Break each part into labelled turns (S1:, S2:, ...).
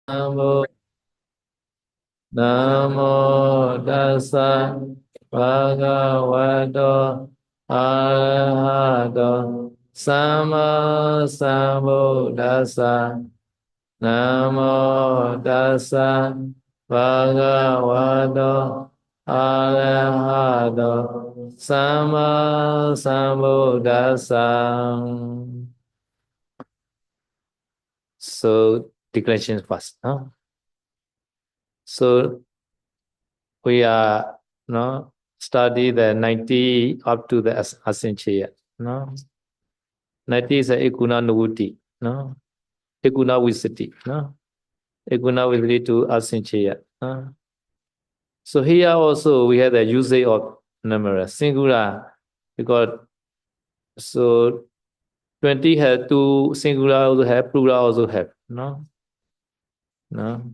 S1: Namo Namo Tassa Bhagavato Arahato Sama Sambuddhassa Namo Tassa Bhagavato Arahato Sama Sambuddhassa. So declaration first. No? So we are study the 90 up to the Asinchaya. No? 90 is a Ekuna Nuvuti. No? Ekuna Visati. No? Ekuna Visati to Asinchaya. No? So here also we have the usage of numerous singular because so 20 have two singular also have plural also have. No? No?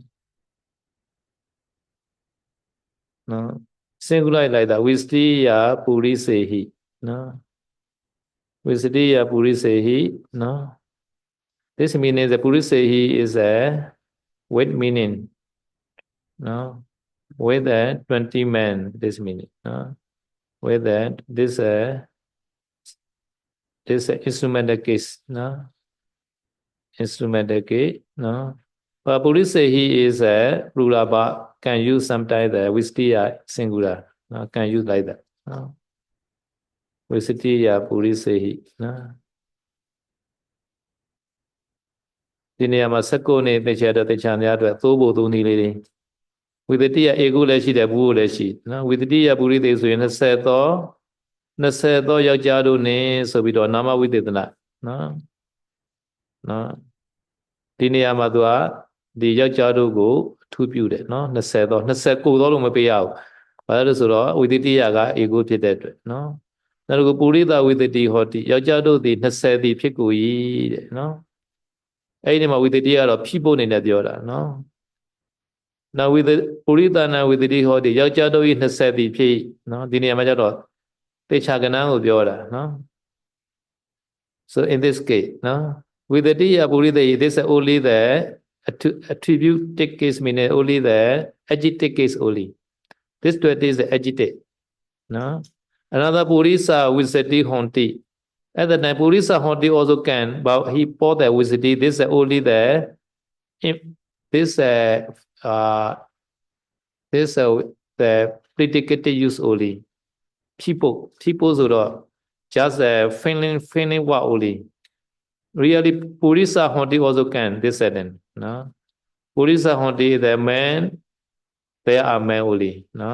S1: No? Singular like that. Vistiya Purisehi. No? Vistiya Purisehi. No? This meaning the Purisehi is a with meaning. No? With a 20 men, this meaning. No? With that, this instrumental case. No? Instrumental case. No? But Purisehi is a plural, but can use sometimes the Vistiya singular. No? Can use like that. No? Vistiya Purisehi. No? ဒီနေရာမှာ16နဲ့တေချာတဲ့တေချာများအတွက်သိုးဖို့သုံးနည်းလေးတွေဝိတတိယဧကုလည်းရှိတယ်ဘူးလည်းရှိနော်ဝိတတိယပုရိသေဆိုရင်20သောယောက်ျားတို့နဲ့ဆိုပြီးတော့နာမဝိသေသနနော်ဒီနေရာမှာသူကဒီယောက်ျားတို့ကိုအထူးပြုတယ်နော်20သော29သောလို့မပေးရဘူးဘာလို့လဲဆိုတော့ဝိတတိယကဧကုဖြစ်တဲ့အတွက်နော်နောက်တစ်ခုပုရိသဝိတတိဟောတိယောက်ျားတို့သည်20သည်ဖြစ်ကို၏တဲ့နော်အဲ့ဒီမှာဝိတတိကတော့ဖြိဖို့နေနဲ့ပြောတာနော်နောက်ပုရိသနာဝိတတိဟောတိယောက်ျားတို့၏20သည်ဖြစ်နော်ဒီနေရာမှာကျတော့တေချာကဏ္ဍကိုပြောတာနော် so in this case နော်ဝိတတိယပုရိသေ this is only the attributive case meaning only the adjective case only this 20 is the adjective နော် another purisa visati honti at the time purisa honti also can but he bought the visati this is only the this the predicated use only people so just feeling what only really purisa honti also can this sentence no purisa honti the man there are men only no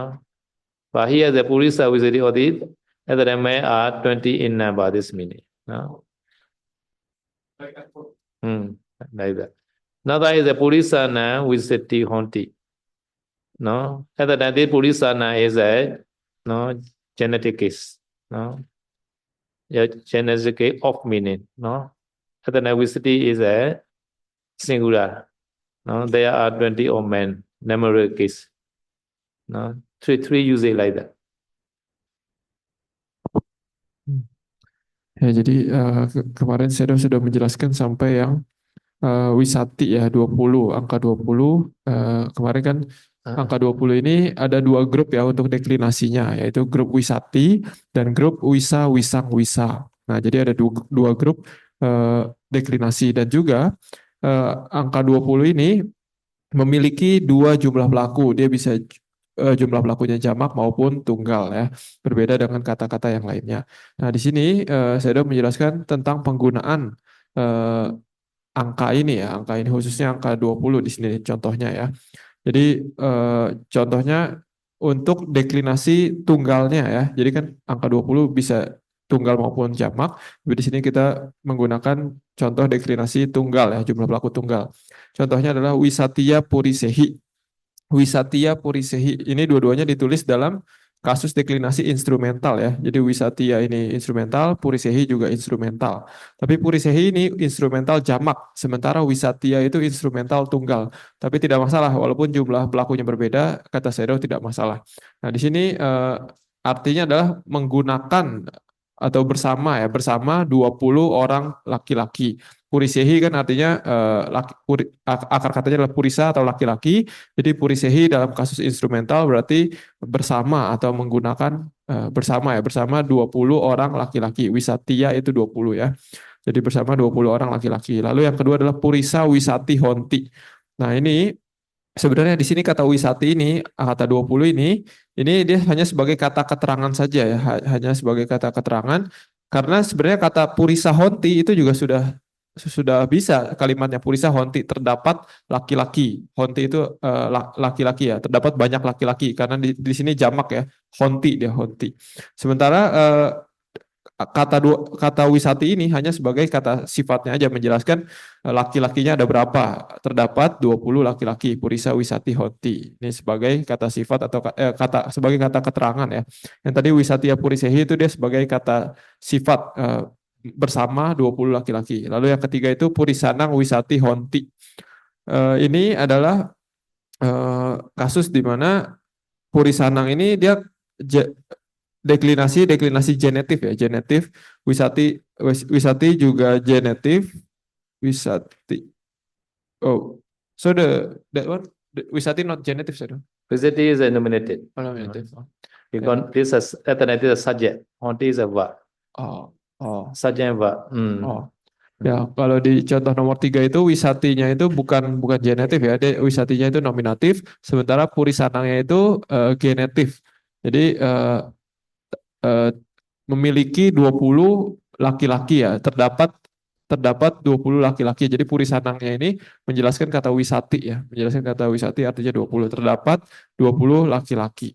S1: but here the purisa visati or the other men are 20 in number this meaning no like that now that is the purisa na visati honti no at the time the purisa na is a no genetic case no yeah, genetic case of meaning no at the time visati is a singular no there are 20 of men numerical case no three usage like that.
S2: Ya, jadi kemarin saya sudah menjelaskan sampai yang wisati ya 20, angka 20. Kemarin kan angka 20 ini ada dua grup ya untuk deklinasinya, yaitu grup wisati dan grup wisa, wisang, wisa. Nah, jadi ada dua grup deklinasi dan juga angka 20 ini memiliki dua jumlah pelaku. Dia bisa jumlah pelakunya jamak maupun tunggal ya. Berbeda dengan kata-kata yang lainnya. Nah, di sini saya sudah menjelaskan tentang penggunaan angka ini ya, angka ini khususnya angka 20 di sini contohnya ya. Jadi contohnya untuk deklinasi tunggalnya ya. Jadi kan angka 20 bisa tunggal maupun jamak. Tapi di sini kita menggunakan contoh deklinasi tunggal ya, jumlah pelaku tunggal. Contohnya adalah wisatiya purisehi. Wisatiya purisehi ini dua-duanya ditulis dalam kasus deklinasi instrumental ya. Jadi wisatiya ini instrumental, purisehi juga instrumental. Tapi purisehi ini instrumental jamak, sementara wisatiya itu instrumental tunggal. Tapi tidak masalah walaupun jumlah pelakunya berbeda, kata Sedo tidak masalah. Nah, di sini artinya adalah menggunakan atau bersama ya, bersama 20 orang laki-laki. purisehi kan artinya akar katanya adalah purisa atau laki-laki. Jadi purisehi dalam kasus instrumental berarti bersama atau menggunakan bersama 20 orang laki-laki. Wisatiya itu 20 ya. Jadi bersama 20 orang laki-laki. Lalu yang kedua adalah purisa wisati honti. Nah, ini sebenarnya di sini kata wisati ini, kata 20 ini dia hanya sebagai kata keterangan saja ya, hanya sebagai kata keterangan karena sebenarnya kata purisa honti itu juga sudah bisa kalimatnya purisa honti terdapat laki-laki. Honti itu laki-laki ya, terdapat banyak laki-laki karena di sini jamak ya, honti dia honti. Sementara kata wisati ini hanya sebagai kata sifatnya aja menjelaskan laki-lakinya ada berapa. Terdapat 20 laki-laki purisa wisati hoti. Ini sebagai kata sifat atau sebagai kata keterangan ya. Yang tadi wisatiya purisehi itu dia sebagai kata sifat bersama 20 laki-laki. Lalu yang ketiga itu purisanang wisati honti. Ini adalah kasus di mana purisanang ini dia deklinasi genetif ya, genetif wisati juga genetif wisati. Oh, so that one wisati not genetive, so
S1: Wisati is a nominative.
S2: nominative.
S1: Because this is alternative subject. Honti is a verb.
S2: Oh,
S1: Subject verb.
S2: ya kalau di contoh nomor 3 itu wisatinya itu bukan genetif ya, wisatinya itu nominatif, sementara purisanangnya itu genetif. Jadi memiliki 20 laki-laki ya, terdapat 20 laki-laki. Jadi purisanangnya ini menjelaskan kata wisati ya, menjelaskan kata wisati artinya 20, terdapat 20 laki-laki.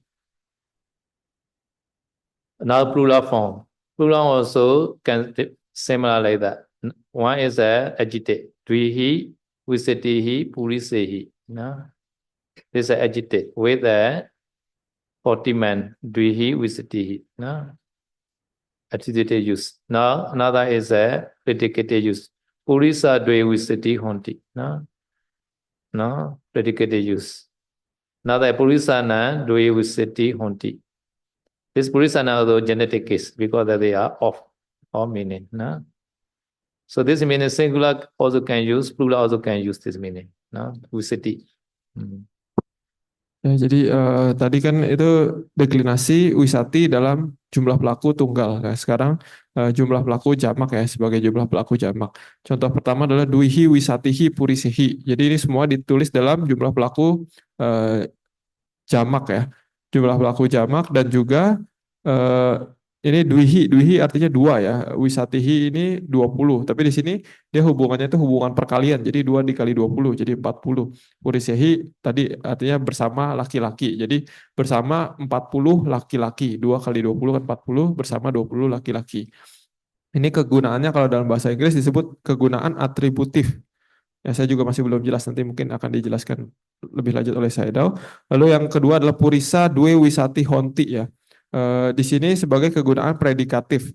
S1: Now plural form. Plural also can similar like that. One is a adjective. Dvihi, visitihi, purisehi. No? This is an adjective with a 40 man. Dvihi, visitihi. No? Adjective use. Now another is a predicated use. Purisa dve visiti honti. No? No? Predicated use. Another purisana dve visiti honti. This purisana is a genetic case because they are of meaning. No? So this meaning singular also can use, plural also can use this meaning. No? Visiti.
S2: Ya, jadi tadi kan itu deklinasi wisati dalam jumlah pelaku tunggal. Nah, sekarang jumlah pelaku jamak ya, sebagai jumlah pelaku jamak. Contoh pertama adalah duihi wisatihi purisihi. Jadi ini semua ditulis dalam jumlah pelaku jamak ya. Jumlah pelaku jamak dan juga ini duihi artinya 2 ya. Wisatihi ini 20. Tapi di sini dia hubungannya itu hubungan perkalian. Jadi 2 dikali 20 jadi 40. Purisehi tadi artinya bersama laki-laki. Jadi bersama 40 laki-laki. 2 kali 20 kan 40 bersama 20 laki-laki. Ini kegunaannya kalau dalam bahasa Inggris disebut kegunaan atributif. Ya, saya juga masih belum jelas, nanti mungkin akan dijelaskan lebih lanjut oleh Saidao. Lalu yang kedua adalah purisa due wisati honti ya. Di sini sebagai kegunaan predikatif.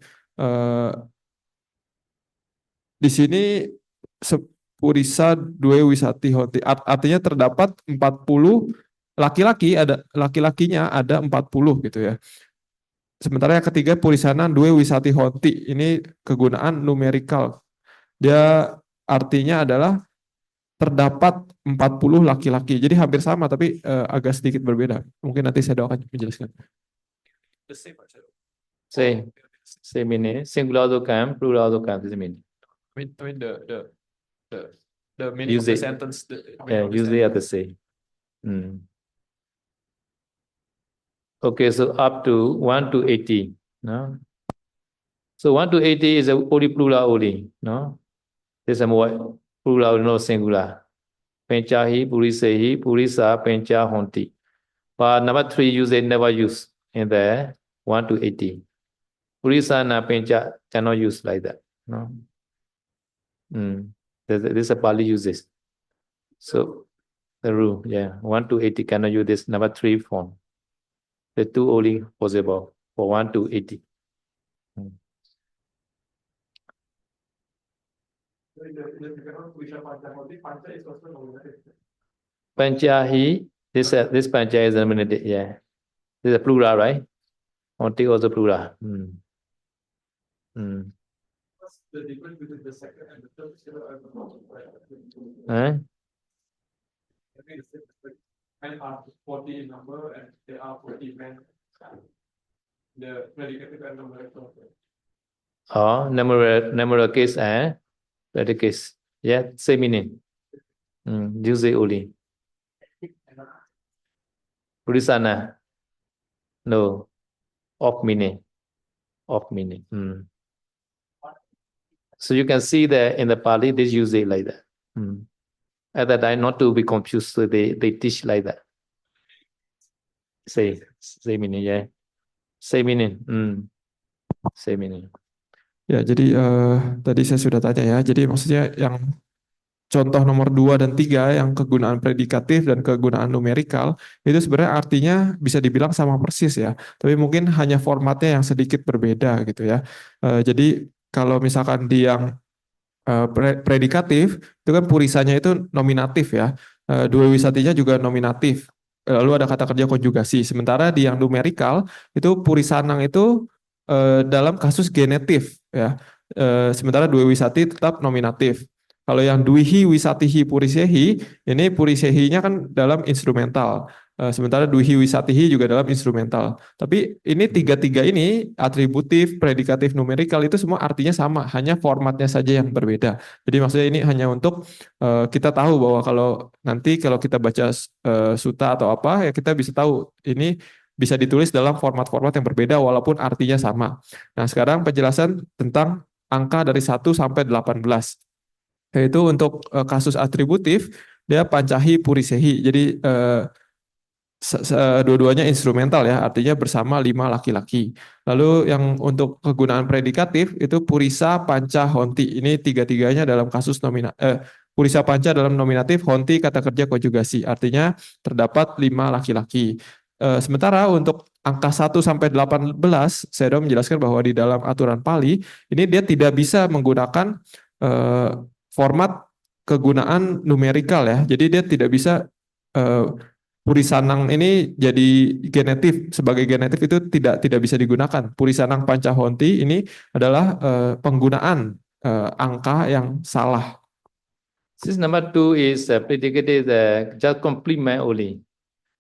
S2: Di sini purisa due wisati honti artinya terdapat 40 laki-laki, ada laki-lakinya ada 40 gitu ya. Sementara yang ketiga purisana due wisati honti, ini kegunaan numerikal. Dia artinya adalah terdapat 40 laki-laki. Jadi hampir sama tapi agak sedikit berbeda. Mungkin nanti saya akan menjelaskan.
S1: Same meaning. Singular also can, plural also can. This meaning.
S2: I mean the meaning of the sentence.
S1: Usually are the same. Okay, so up to 1 to 80. No? So 1 to 80 is only plural only. No? This is more plural, no singular. Penchahi, purisehi, purisa, pencha, honti. But number 3 usually never use in the 1 to 80. Purisa and pencha cannot use like that. No. This is a Pali uses. So the rule, 1 to 80 cannot use this number 3 form. The 2 only possible for 1 to 80. Panchahi, this pancha is a nominative, This is a plural, right? Honti also plural. Eh? Oh, numeral case and predicate case. Yeah, same meaning. Use it only. Purisana. No. Of meaning. Of meaning. So you can see that in the Pali, they use it like that. At that time, not to be confused, so they teach like that. Same meaning, yeah. Same meaning. Same meaning.
S2: Ya, jadi tadi saya sudah tanya ya. Jadi maksudnya yang contoh nomor 2 dan 3 yang kegunaan predikatif dan kegunaan numerikal itu sebenarnya artinya bisa dibilang sama persis ya. Tapi mungkin hanya formatnya yang sedikit berbeda gitu ya. Jadi kalau misalkan di yang predikatif itu kan purisanya itu nominatif ya. Dua wisatinya juga nominatif. Lalu ada kata kerja konjugasi. Sementara di yang numerikal itu purisanang itu dalam kasus genetif ya. Sementara dua wisati tetap nominatif. Kalau yang duihi wisatihi purisehi, ini purisehinya kan dalam instrumental. Sementara duihi wisatihi juga dalam instrumental. Tapi ini tiga-tiga ini atributif, predikatif, numerikal itu semua artinya sama, hanya formatnya saja yang berbeda. Jadi maksudnya ini hanya untuk kita tahu bahwa kalau kita baca suta atau apa ya kita bisa tahu ini bisa ditulis dalam format-format yang berbeda walaupun artinya sama. Nah, sekarang penjelasan tentang angka dari 1 sampai 18. Yaitu untuk kasus atributif dia pancahi purisehi. Jadi dua-duanya instrumental ya, artinya bersama 5 laki-laki. Lalu yang untuk kegunaan predikatif itu purisa panca honti. Ini tiga-tiganya dalam kasus purisa panca dalam nominatif, honti kata kerja konjugasi. Artinya terdapat 5 laki-laki. Sementara untuk angka 1 sampai 18 saya sudah menjelaskan bahwa di dalam aturan Pali ini dia tidak bisa menggunakan format kegunaan numerikal ya. Jadi dia tidak bisa purisanang ini jadi genetif, sebagai genetif itu tidak bisa digunakan. Purisanang pancahonti ini adalah penggunaan angka yang salah.
S1: This number 2 is predicated just complement only.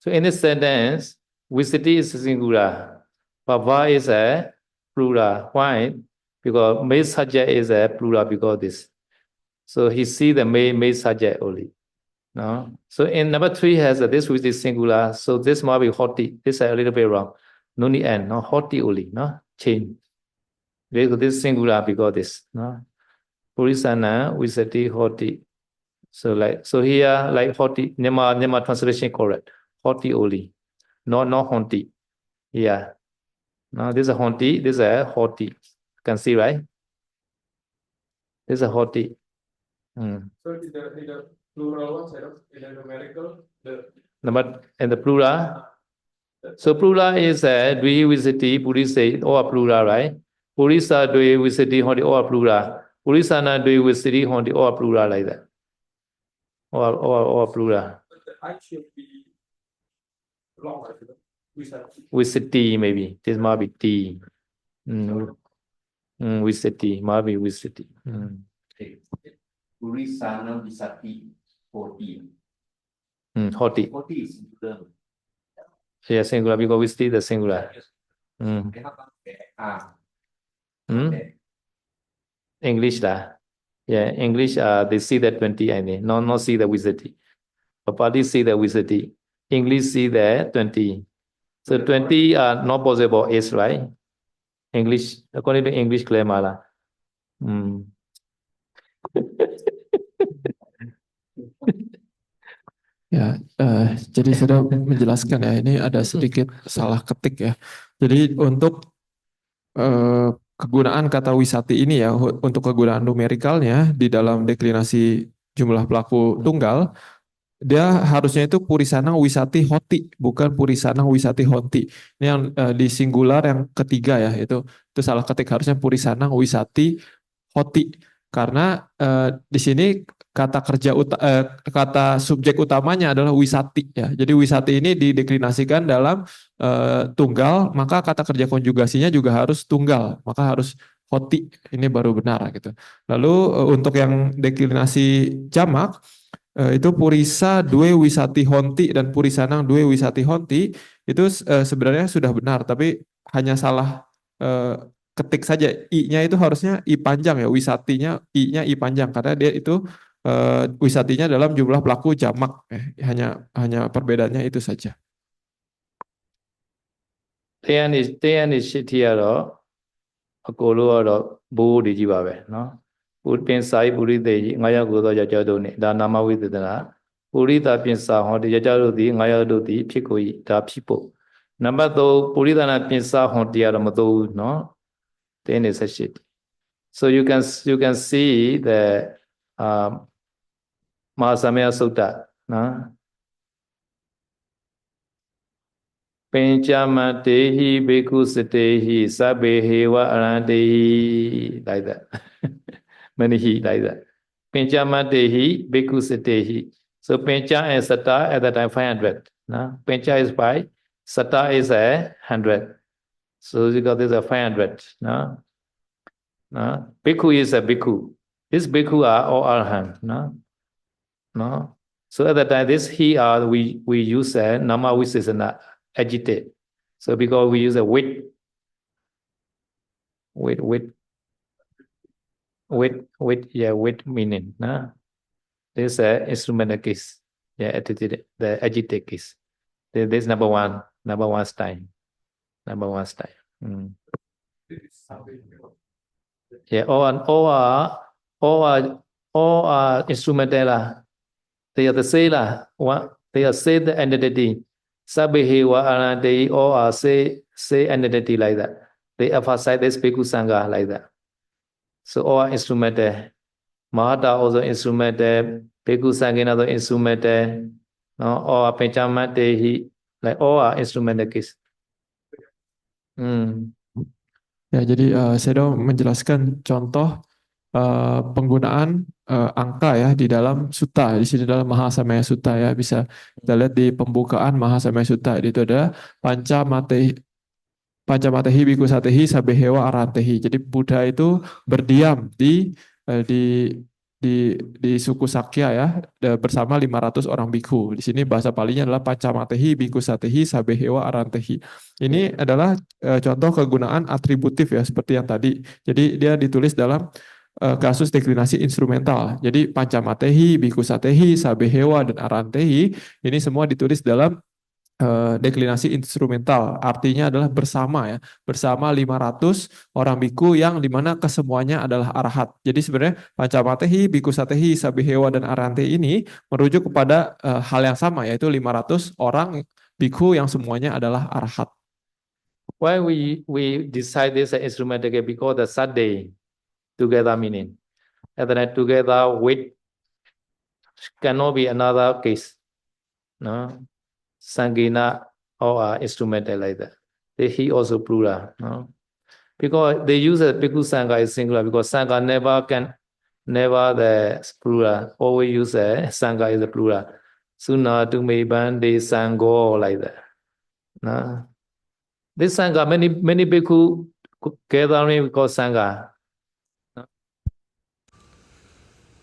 S1: So in this sentence, Visiti is singular, Bhava is a plural. Why? Because male subject is a plural because this. So he see the male subject only. No. So in number 3 has this which is singular. So this must be hoti. This is a little bit wrong. No need and no hoti only. No change. This is singular because this. No. Purisana Visiti hoti. So here like hoti. Nema translation correct. Hoti only. No honti. Yeah. Now this is a honti. This is a hoti. Can see right? This is a hoti.
S2: So in the plural one, in the numerical,
S1: number and the plural. So plural is dui visiti purise or plural, right? Purisa dui visiti honti or plural. Purisana dui visiti honti or plural like that. Or plural.
S2: But the I should be long,
S1: Visiti maybe. This might be T. Visiti, might be visiti.
S3: Purisana visati hoti.
S1: Hoti.
S3: Hoti is singular.
S1: Yeah, singular because visiti the singular. English lah. Yeah, English they see the 20 I mean. Not see the visiti. But Pali see the visiti. English see the 20. So 20 not possible is right. English according to English grammar lah.
S2: Ya, jadi saya menjelaskan ya, ini ada sedikit salah ketik ya. Jadi untuk kegunaan kata wisati ini ya, untuk kegunaan numerikalnya di dalam deklinasi jumlah pelaku tunggal, dia harusnya itu purisanang wisati hoti, bukan purisanang wisati honti. Ini yang di singular yang ketiga ya, itu salah ketik, harusnya purisanang wisati hoti. Karena di sini kata kerja kata subjek utamanya adalah wisati ya. Jadi wisati ini dideklinasikan dalam tunggal, maka kata kerja konjugasinya juga harus tunggal, maka harus hoti, ini baru benar gitu. Lalu untuk yang deklinasi jamak itu purisa due wisati honti dan purisanang due wisati honti itu sebenarnya sudah benar, tapi hanya salah ketik saja. I-nya itu harusnya I panjang ya, wisatinya I-nya I panjang karena dia itu wisatinya dalam jumlah pelaku jamak. Hanya perbedaannya itu saja.
S1: တရားနေရှစ်ထိကတော့အကိုလိုကတော့ဘိုးတွေကြီးပါပဲเนาะပုပင်စာယပုရိသေကြီး9ယောက်ကိုသောယောက်ျားတို့နဲ့ဒါနာမဝိသေသနာပုရိသပင်စာဟောဒီယောက်ျားတို့သည်9ယောက်တို့သည်ဖြစ်ကို၏ဒါဖြစ်ဖို့နံပါတ်3ပုရိသနာပင်စာဟောတရားတော့မသိဘူးเนาะတင်းနေဆက်ရှိ so you can see the Mahasamaya Sutta เนาะ Penchamatehi bhikkhu satehi sabbehewa arantehi, like that. Many he like that. Penchamatehi bhikkhu satehi. So pencha and sata at that time 500. No? Pencha is 5, sata is 100. So you got this 500. No? No? Bhikkhu is a bhikkhu. This bhikkhu are all arahant. No? No? So at that time, this he are we use a nama visesana. Agitate. So because we use a with meaning. No? This is an instrumental case. Yeah, attitude, the agitate case. This is number one style. Number one style. Yeah, all are instrumental. They are the same. They are say the entity. Sabbehewa arantehi, all are say entity like that. They emphasize this bhikkhu sangha like that. So all are instrumental. Mahata also instrumental. Bhikkhu sangha also instrumental. No, all are penchamatehi, like all are instrumental case.
S2: Ya, jadi saya menjelaskan contoh penggunaan angka ya di dalam sutta. Di sini dalam Mahasamaya Sutta ya, bisa kita lihat di pembukaan Mahasamaya Sutta. Itu ada Panchamatehi bhikkhu satehi sabbehewa arantehi. Jadi Buddha itu berdiam di suku Sakya ya, bersama 500 orang bhikkhu. Di sini bahasa Palinya adalah Panchamatehi bhikkhu satehi sabbehewa arantehi. Ini adalah contoh kegunaan atributif ya, seperti yang tadi. Jadi dia ditulis dalam kasus deklinasi instrumental. Jadi Panchamatehi, bhikkhu satehi, sabbehewa, dan arantehi ini semua ditulis dalam deklinasi instrumental. Artinya adalah bersama ya, bersama 500 orang bhikkhu yang dimana kesemuanya adalah arahat. Jadi sebenarnya Panchamatehi, bhikkhu satehi, sabbehewa, dan arantehi ini merujuk kepada hal yang sama, yaitu 500 orang bhikkhu yang semuanya adalah arahat.
S1: Why we decide this instrumental because the Saturday together meaning. And then together with cannot be another case. No? Sangina or instrumental like that. He also plural. No? Because they use a bhikkhu sangha is singular because sangha never the plural. Always use a sangha is a plural. Suna to me bande sango like that. No? This sangha many bhikkhu gathering because sangha.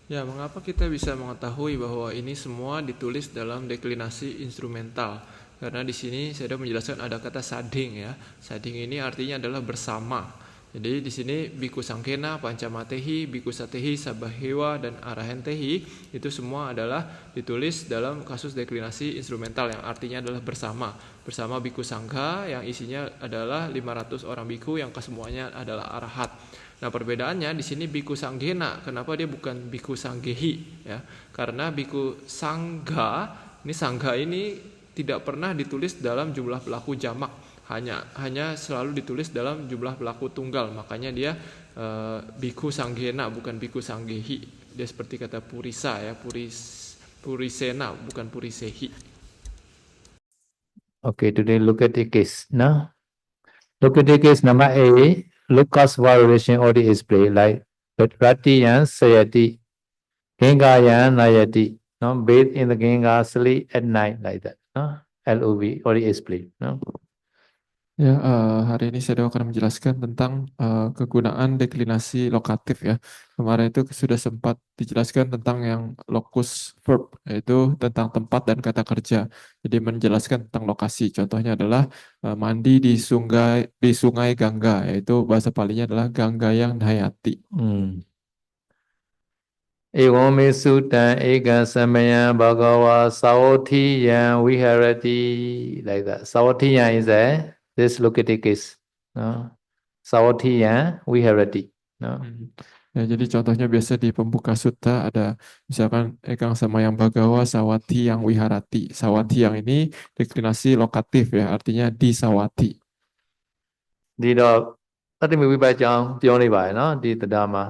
S2: Ya, mengapa kita bisa mengetahui bahwa ini semua ditulis dalam deklinasi instrumental? Karena di sini saya sudah menjelaskan ada kata sading ya. Sading ini artinya adalah bersama. Jadi di sini bhikkhu sangkena, panchamatehi, bhikkhu satehi, sabbehewa, dan arahantehi itu semua adalah ditulis dalam kasus deklinasi instrumental yang artinya adalah bersama. Bersama bhikkhu sangha yang isinya adalah 500 orang bhikkhu yang kesemuanya adalah arahat. Nah, perbedaannya di sini bhikkhu sanghena. Kenapa dia bukan bhikkhu sanggehi ya? Karena bhikkhu sangha ini tidak pernah ditulis dalam jumlah pelaku jamak. Hanya selalu ditulis dalam jumlah pelaku tunggal. Makanya dia bhikkhu sanghena bukan bhikkhu sanggehi. Dia seperti kata purisa ya, purisena bukan purisehi.
S1: Okay, today look at the case. Now, look at the case number A. Lucas violation already explained like Ratiyan Sayati, Gengayan Nayati, no, bathe in the Genga, sleep at night like that. No? LOV already explained. No?
S2: Ya, hari ini saya akan menjelaskan tentang kegunaan deklinasi lokatif ya. Kemarin itu sudah sempat dijelaskan tentang yang locus verb, yaitu tentang tempat dan kata kerja. Jadi menjelaskan tentang lokasi. Contohnya adalah mandi di sungai Gangga, yaitu bahasa Palinya adalah Ganggayang Dayati.
S1: ဧဝံမေစုတံဧကံသမယံဘဂဝါသာဝတိယံဝိဟရတိ like that. Savathiya is a this located case. No? Savathiya viharati. No?
S2: Ya, jadi contohnya biasa di pembuka sutta ada misalkan Ekang sama yang Bagawa Sawati yang Wiharati. Sawati yang ini deklinasi lokatif ya, artinya di Sawati.
S1: ဒီတော့တတ္တိမဝိပတ်ကြောင့်ပြောနေပါတယ်နော်ဒီတရားမှာ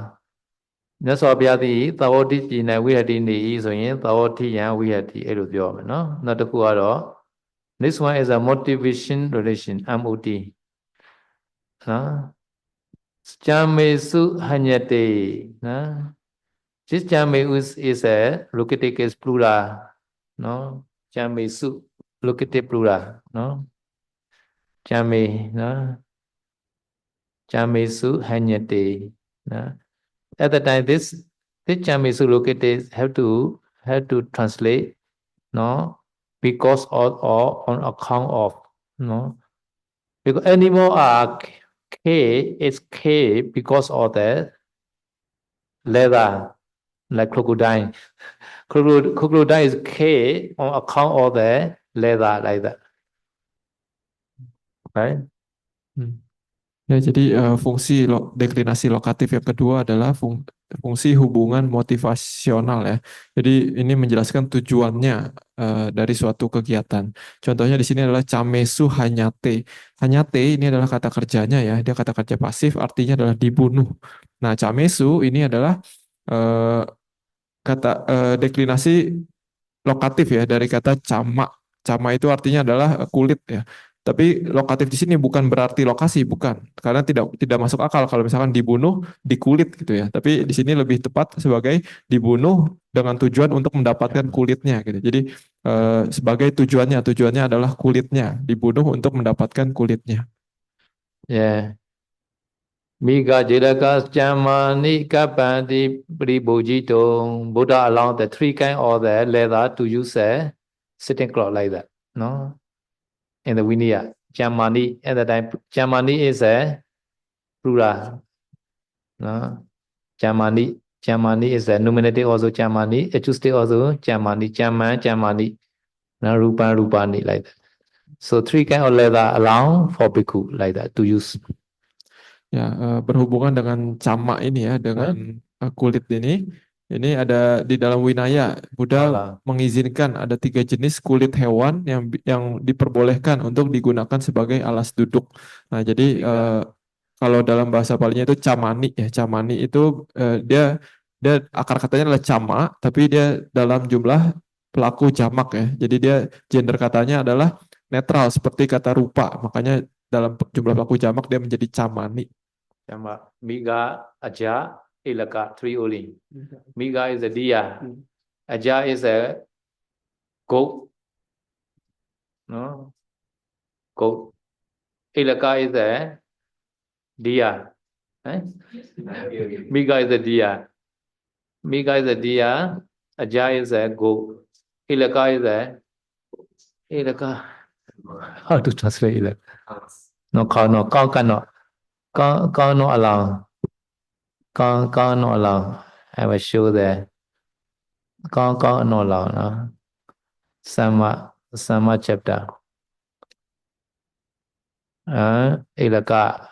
S1: မြတ်စွာဘုရားသည်သဘောတိပြည်၌ဝိဟတိနေ၏ဆိုရင်သဘောတိယံဝိဟတိအဲ့လိုပြောမယ်နော်နောက်တစ်ခုကတော့ this one is a motivation relation MOT နော်จามิสุหญเตนะ this จามิอุ is a located case plural เนาะจามิสุ located plural เนาะจามินะจามิสุหญเตนะ at the time thisจามิสุ located have to translate เนาะ because of or on account of เนาะ because animal are K is K because of the leather like crocodile. Crocodile is K on account of the leather like that. Right?
S2: Ya, jadi fungsi deklinasi lokatif yang kedua adalah fungsi hubungan motivasional ya. Jadi ini menjelaskan tujuannya dari suatu kegiatan. Contohnya di sini adalah camesu hanyate. Hanyate ini adalah kata kerjanya ya. Dia kata kerja pasif, artinya adalah dibunuh. Nah, camesu ini adalah kata deklinasi lokatif ya dari kata cama. Cama itu artinya adalah kulit ya. Tapi lokatif di sini bukan berarti lokasi, bukan. Karena tidak masuk akal kalau misalkan dibunuh di kulit gitu ya. Tapi di sini lebih tepat sebagai dibunuh dengan tujuan untuk mendapatkan kulitnya gitu. Jadi sebagai tujuannya adalah kulitnya, dibunuh untuk mendapatkan kulitnya.
S1: Yeah. Mika Jiraka Chamani Kapandi Pribojito Buddha allowed the three kind of the leather to use a sitting cloth like that. No? In the Vinaya. Chamani at the time Chamani is a plural. No? Chamani is a nominative also Chamani, acustic also Chamani, Chamani, no, Rupani like that. So three kind of leather allow for bhikkhu like that to use.
S2: Ya, berhubungan dengan cama ini ya, dengan kulit ini ada di dalam Winaya. Buddha mengizinkan ada 3 jenis kulit hewan yang diperbolehkan untuk digunakan sebagai alas duduk. Nah, jadi kalau dalam bahasa Palinya itu camani ya. Camani itu dia akar katanya adalah cama, tapi dia dalam jumlah pelaku jamak ya. Jadi dia gender katanya adalah netral seperti kata rupa. Makanya dalam jumlah pelaku jamak dia menjadi camani.
S1: Chama Miga Aja Ilaka 3 only. Miga is a deer. Aja is a goat. No? Goat. Ilaka is a deer. Eh? Miga is a deer. Miga is a deer. Aja is a goat. Ilaka is a Ilaka. How to translate Ilaka? No, cow cannot. Cow not allowed. Cow not allowed. I will show that. Cow not allowed. No? Sama chapter. Ilaka.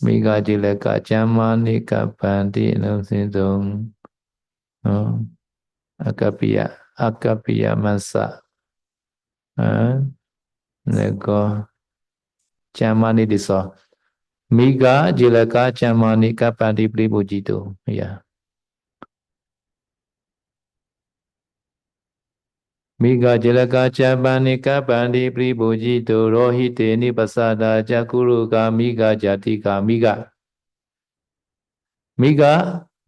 S1: Miga Jilaka Jamanika Pandi Nusindung. Akapia Masa. Nego. Chamani diso. Miga Jilaka Chamanika Pandi Pribojito. Yeah. Miga Jilaka Chamanika Pandi Pribojito Rohite Nipasada Jakuruka Miga Jatika Miga.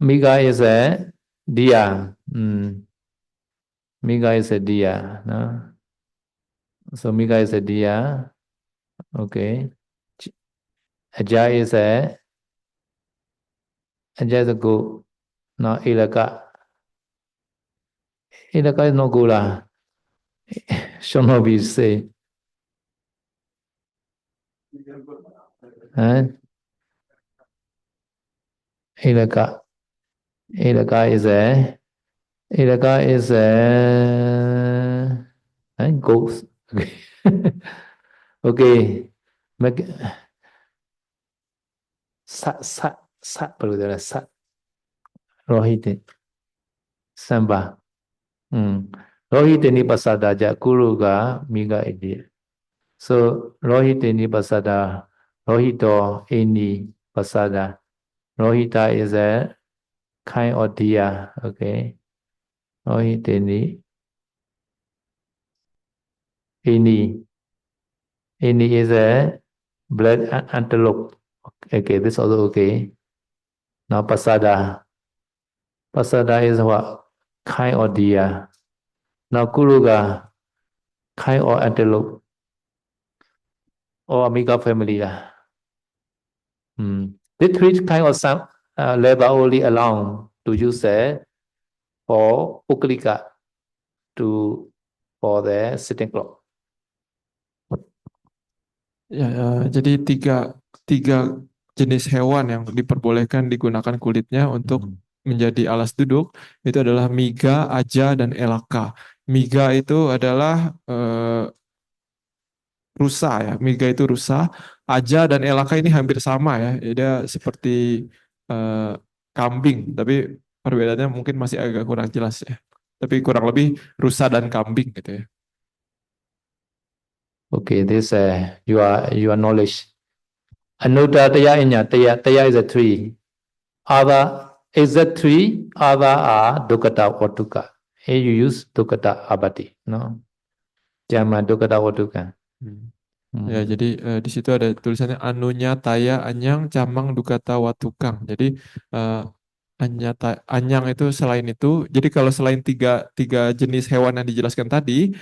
S1: Miga is a deer. Miga is a deer. No? So Mika is a Diya. Okay. Aja is a goat. Now Ilaka. Ilaka is no Gula. Should not be say. Huh? Ilaka. Ilaka is a ghost. Okay. Okay. Sat baru sat. Rohit. Samba. Rohitini pasada ja guru ga miga idi. So Rohitini pasada, Rohito ini pasada. Rohita is a kind of deer. Okay. Rohitini ini. Ini is a black antelope. Okay, this also okay. Now pasada. Pasada is what? Kind of deer. Now Kuruga, kind of antelope. Or Amiga family lah. The three kind of some level only allow to use for Uklika for the sitting clock.
S2: Ya, jadi tiga jenis hewan yang diperbolehkan digunakan kulitnya untuk menjadi alas duduk itu adalah miga, aja, dan elaka. Miga itu adalah rusa ya. Miga itu rusa, aja dan elaka ini hampir sama ya. Dia seperti kambing, tapi perbedaannya mungkin masih agak kurang jelas ya. Tapi kurang lebih rusa dan kambing gitu ya.
S1: Okay, this your knowledge. Anuta taya inya taya is a tree. Other is a tree. Other are dukata or dukkha. Here you use dukata abati, no? Jama dukata or dukkha.
S2: Ya, jadi di situ ada tulisannya anunya taya anyang camang dukata watukang. Jadi anyang itu selain itu. Jadi kalau selain tiga jenis hewan yang dijelaskan tadi,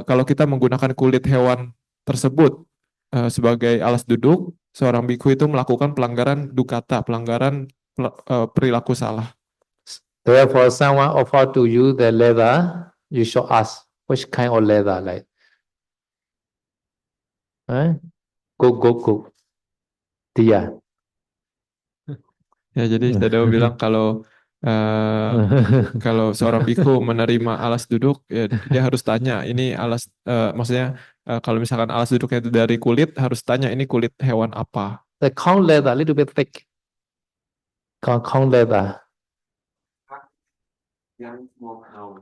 S2: kalau kita menggunakan kulit hewan tersebut sebagai alas duduk, seorang bikhu itu melakukan pelanggaran dukata, pelanggaran perilaku salah.
S1: Therefore, someone offer to you the leather, you should ask which kind of leather, like. Go. Dia.
S2: Ya, jadi Tadao bilang kalau seorang bikhu menerima alas duduk, ya dia harus tanya ini alas, maksudnya kalau misalkan alas duduknya itu dari kulit, harus tanya ini kulit hewan apa.
S1: The cow leather, little bit thick. Cow leather.
S3: Yang small cow.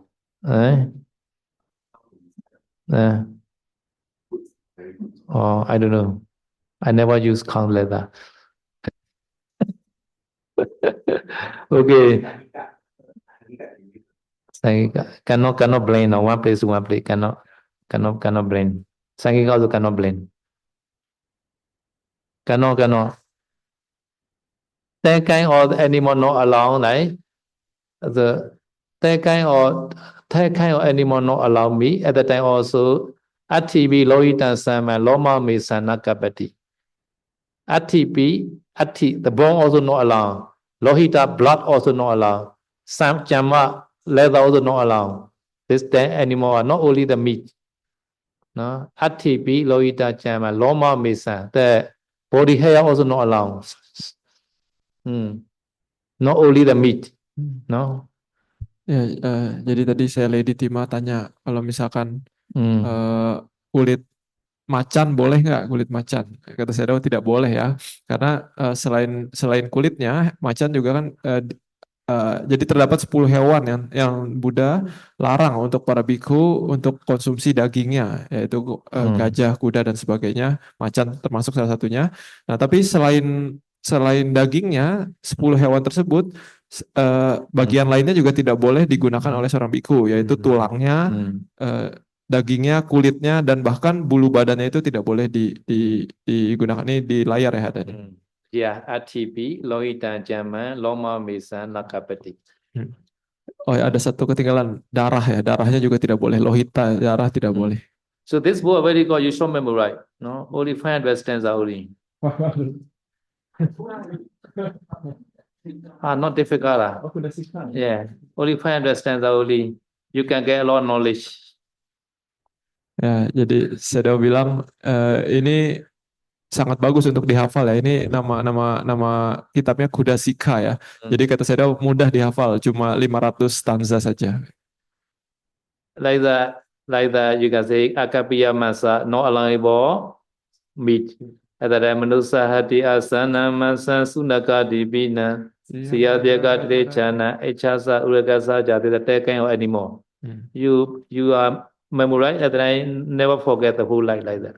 S1: Oh, I don't know. I never use cow leather. Okay. Cannot blend. No, one place to one place. Cannot blend. Sangika also cannot blend. Cannot. That kind of animal not allowed, right? That kind of animal not allow me. At the time also, Atibi Lohita Sama Loma Misana Kapati. The bone also not allowed. Lohita blood also not allowed. Some jama leather also not allowed. This animal are not only the meat. No, Atibi Lohita jama Loma Misa. The body hair also not allowed. Not only the meat. No.
S2: Ya, jadi tadi saya Lady Tima tanya kalau misalkan kulit macan boleh nggak, kulit macan? Kata saya tidak boleh ya, karena selain kulitnya, macan juga kan jadi terdapat 10 hewan yang Buddha larang untuk para bikhu untuk konsumsi dagingnya, yaitu gajah, kuda dan sebagainya, macan termasuk salah satunya. Nah, tapi selain dagingnya 10 hewan tersebut, bagian lainnya juga tidak boleh digunakan oleh seorang bikhu, yaitu tulangnya, dagingnya, kulitnya, dan bahkan bulu badannya itu tidak boleh digunakan. Ini di layar ya tadi.
S1: Ya, atipi, lohita jama, loma misa, nakapati.
S2: Oh ya, ada satu ketinggalan, darah ya, darahnya juga tidak boleh, lohita, darah tidak boleh.
S1: So this book already got you should memorize. No, only 500 stanza only. Not difficult. Yeah, only 500 stanza only. You can get a lot of knowledge.
S2: Ya, jadi saya bilang ini sangat bagus untuk dihafal ya. Ini nama kitabnya Kudasika ya. Jadi kata saya mudah dihafal, cuma 500 stanza saja.
S1: Like that, you can say Akapiya Masa, no allowable meat. At that time, Manusa Hati Asana Masa Sunaka Dibina, Siyadyaga Dechana, Echasa Uragasa Jati, the taken or anymore. You are memorize at that time, never forget the whole life like that.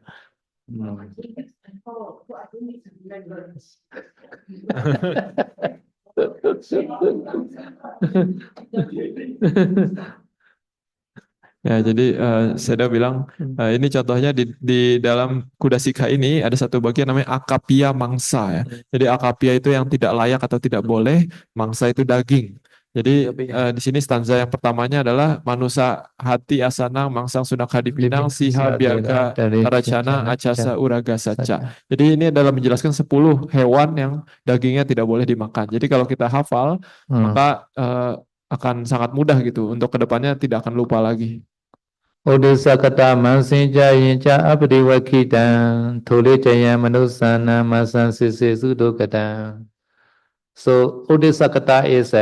S2: Ya, jadi saya bilang ini contohnya di dalam Kudasika ini ada satu bagian namanya akapia mangsa ya. Jadi akapia itu yang tidak layak atau tidak boleh, mangsa itu daging. Jadi di sini stanza yang pertamanya adalah manusa hati asanang mangsang sunak hadipinang siha biarga taracana acasa uraga saca. Jadi ini adalah menjelaskan 10 hewan yang dagingnya tidak boleh dimakan. Jadi kalau kita hafal maka akan sangat mudah gitu untuk kedepannya tidak akan lupa lagi.
S1: Odisa kata mansinja yinja abdi wakidan thole jaya manusana masan sisi sudo kata. So Odisa kata is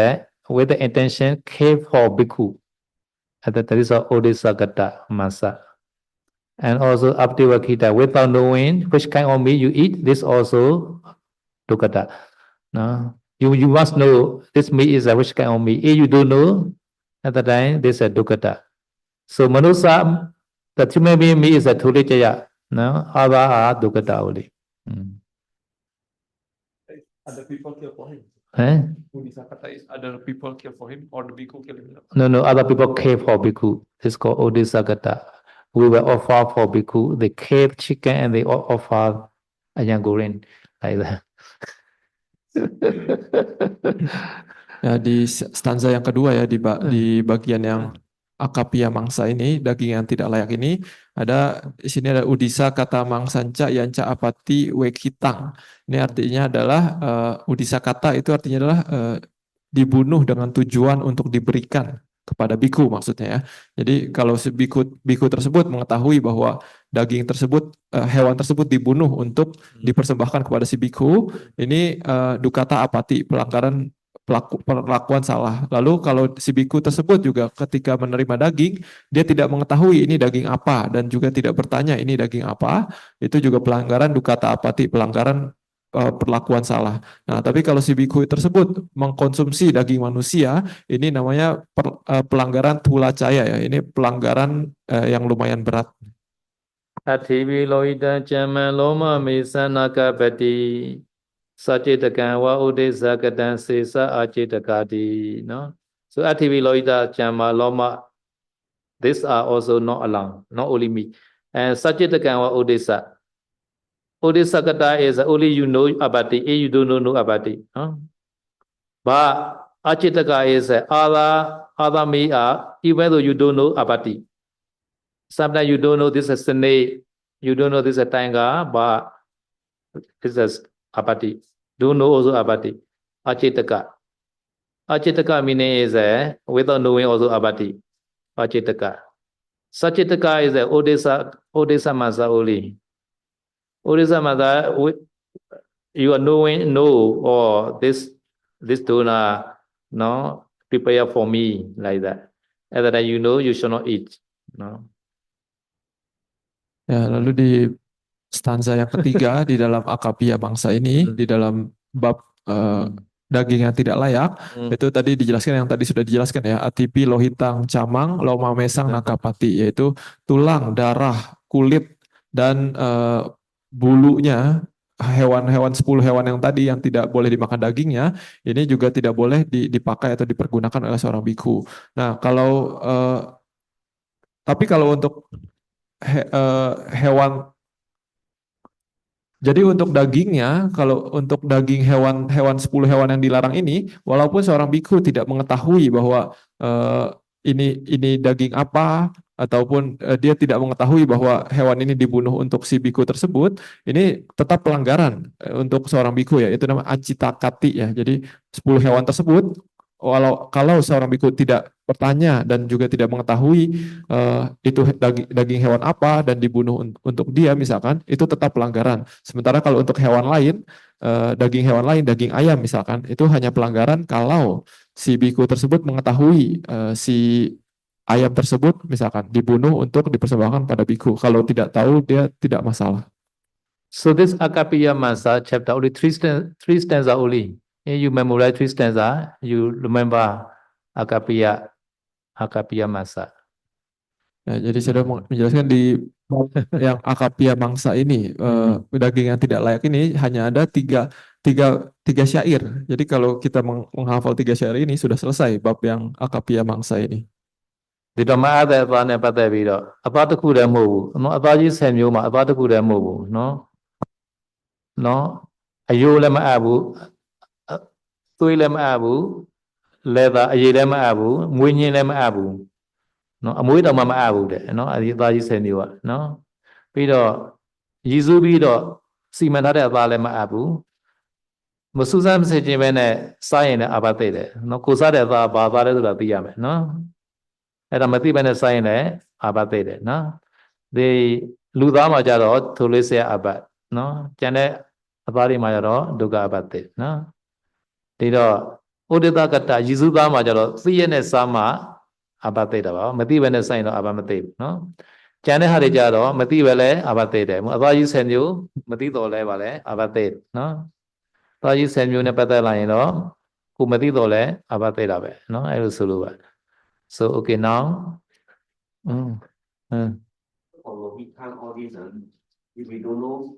S1: with the intention care for bhikkhu. That is Odisa kata masa. And also abdi wakita without knowing which kind of meat you eat. This also dukata. No, you must know this meat is which kind of meat. If you don't know, at the time this is dukata. So manusa, the human being is a tulijaya. No, other are dukata only.
S2: Other people kill for him.
S1: Odisakata
S2: is other people kill for him or the bhikkhu kill him?
S1: No, other people care for bhikkhu. It's called Odisakata. We will offer for bhikkhu. They care chicken and they offer ayam goreng like that.
S2: Ya, di stanza yang kedua ya di bagian yang akapia mangsa ini, daging yang tidak layak ini, di sini ada udisa kata mangsanca yanca apati wekitang. Ini artinya adalah udisa kata itu artinya adalah dibunuh dengan tujuan untuk diberikan kepada biku maksudnya ya. Jadi kalau si biku tersebut mengetahui bahwa daging tersebut, hewan tersebut dibunuh untuk dipersembahkan kepada si biku, ini dukata apati, perlakuan salah. Lalu kalau si biku tersebut juga ketika menerima daging, dia tidak mengetahui ini daging apa dan juga tidak bertanya ini daging apa, itu juga pelanggaran dukata apati, pelanggaran perlakuan salah. Nah, tapi kalau si biku tersebut mengkonsumsi daging manusia, ini namanya pelanggaran tulacaya ya. Ini pelanggaran yang lumayan berat.
S1: Ativi loida jama loma misana kapati. Sajitakan wa udesakatan sesa ajitakati. No? So Ativi loida jama loma. These are also not allowed, not only me. And Sajitakan wa udesa. Udesakata is only you know about it, you don't know about it. But Ajitaka is other me are, even though you don't know about it. Sometimes you don't know this is a snake, you don't know this is a tiger, but this is apati. Don't know also apati. Ajitaka. Ajitaka meaning is without knowing also apati. Ajitaka. Sajitaka is Odesa Masa only. Odesa Masa, you are knowing, or this donor, no, prepare for me like that. And that you know you should not eat. No.
S2: Ya, lalu di stanza yang ketiga di dalam akapia bangsa ini, di dalam bab daging yang tidak layak, itu tadi dijelaskan yang tadi sudah dijelaskan ya, atipi lohitang camang loma mesang nakapati, yaitu tulang, darah, kulit dan bulunya hewan-hewan 10 hewan yang tadi yang tidak boleh dimakan dagingnya, ini juga tidak boleh dipakai atau dipergunakan oleh seorang biku. Nah, tapi kalau untuk hewan, jadi untuk dagingnya, kalau untuk daging hewan 10 hewan yang dilarang ini, walaupun seorang biku tidak mengetahui bahwa ini daging apa ataupun dia tidak mengetahui bahwa hewan ini dibunuh untuk si biku tersebut, ini tetap pelanggaran untuk seorang biku ya, itu namanya acitakati ya. Jadi 10 hewan tersebut, kalau seorang biku tidak bertanya dan juga tidak mengetahui itu daging hewan apa dan dibunuh untuk dia misalkan, itu tetap pelanggaran. Sementara kalau untuk hewan lain, daging hewan lain, daging ayam misalkan, itu hanya pelanggaran kalau si biku tersebut mengetahui si ayam tersebut misalkan dibunuh untuk dipersembahkan pada biku. Kalau tidak tahu dia tidak masalah.
S1: So this Akapiya Masa chapter only three stanza only. If you memorize 3 stanza, you remember Akapiya Masa.
S2: Ya, jadi saya sudah menjelaskan di yang Akapia Mangsa ini, daging yang tidak layak ini hanya ada tiga syair. Jadi kalau kita menghafal 3 syair ini sudah selesai bab yang Akapia Mangsa ini.
S1: ဒီတော့မအားတဲ့အသားနဲ့ပတ်သက်ပြီးတော့အသားတစ်ခုတည်းမဟုတ်ဘူးเนาะအသားကြီး10မျိုးမှာအသားတစ်ခုတည်းမဟုတ်ဘူးเนาะအယိုးလည်းမအပ်ဘူးသွေးလည်းမအပ်ဘူးလဲသားအရည်လည်းမအပ်ဘူးမွေးညင်းလည်းမအပ်ဘူးเนาะအမွေးတောင်မှမအပ်ဘူးတဲ့เนาะအဲဒီအသားကြီး10မျိုးอ่ะเนาะပြီးတော့ရည်စူးပြီးတော့စီမံထားတဲ့အသားလည်းမအပ်ဘူးမစူးစမ်းမစစ်ခြင်းပဲနဲ့စားရင်လည်းအပတ်သိတယ်เนาะကိုစားတဲ့အသားဘာသားလဲဆိုတာသိရမယ်เนาะအဲ့ဒါမသိဘဲနဲ့စိုင်းလည်းအာဘတ်သိတယ်နော်ဒီလူသားမှာကြတော့ထိုလေးဆရာအာဘတ်နော်ကျန်တဲ့အသားတွေမှာကြတော့ဒုက္ခအာဘတ်သိနော်ဒီတော့ဥဒိတကတယေစုသားမှာကြတော့သိရနဲ့စားမှအာဘတ်သိတာပါမသိဘဲနဲ့စိုင်းတော့အာဘတ်မသိဘူးနော်ကျန်တဲ့ဟာတွေကြတော့မသိပဲလဲအာဘတ်သိတယ်အသားကြီး10မျိုးမသိတော့လဲပါလဲအာဘတ်သိနော်အသားကြီး10မျိုးနဲ့ပတ်သက်လာရင်တော့ကိုမသိတော့လဲအာဘတ်သိတာပဲနော်အဲ့လိုဆိုလို့ပါ So okay now.
S3: Although we can't all this, if we don't know,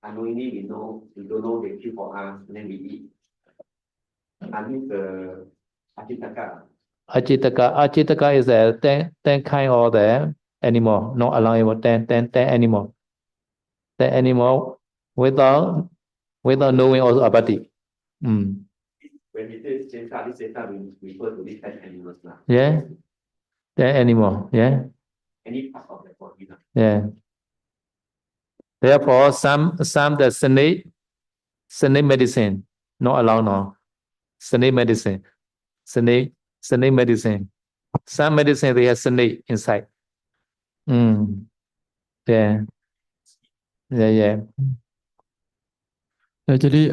S3: unknowingly we don't know they kill for us, and then we eat. I mean the
S1: Achitaka is a 10 kind of the animal, not allowable 10 animal. 10 animal without knowing also abati.
S3: When we say Seta, we refer to these 10 animals now.
S1: Yeah. 10 animal, yeah.
S3: Any part of the body now.
S1: Yeah. Therefore, some the snake medicine not allowed now. Snake medicine. Some medicine they have snake inside. Yeah.
S2: Ya, jadi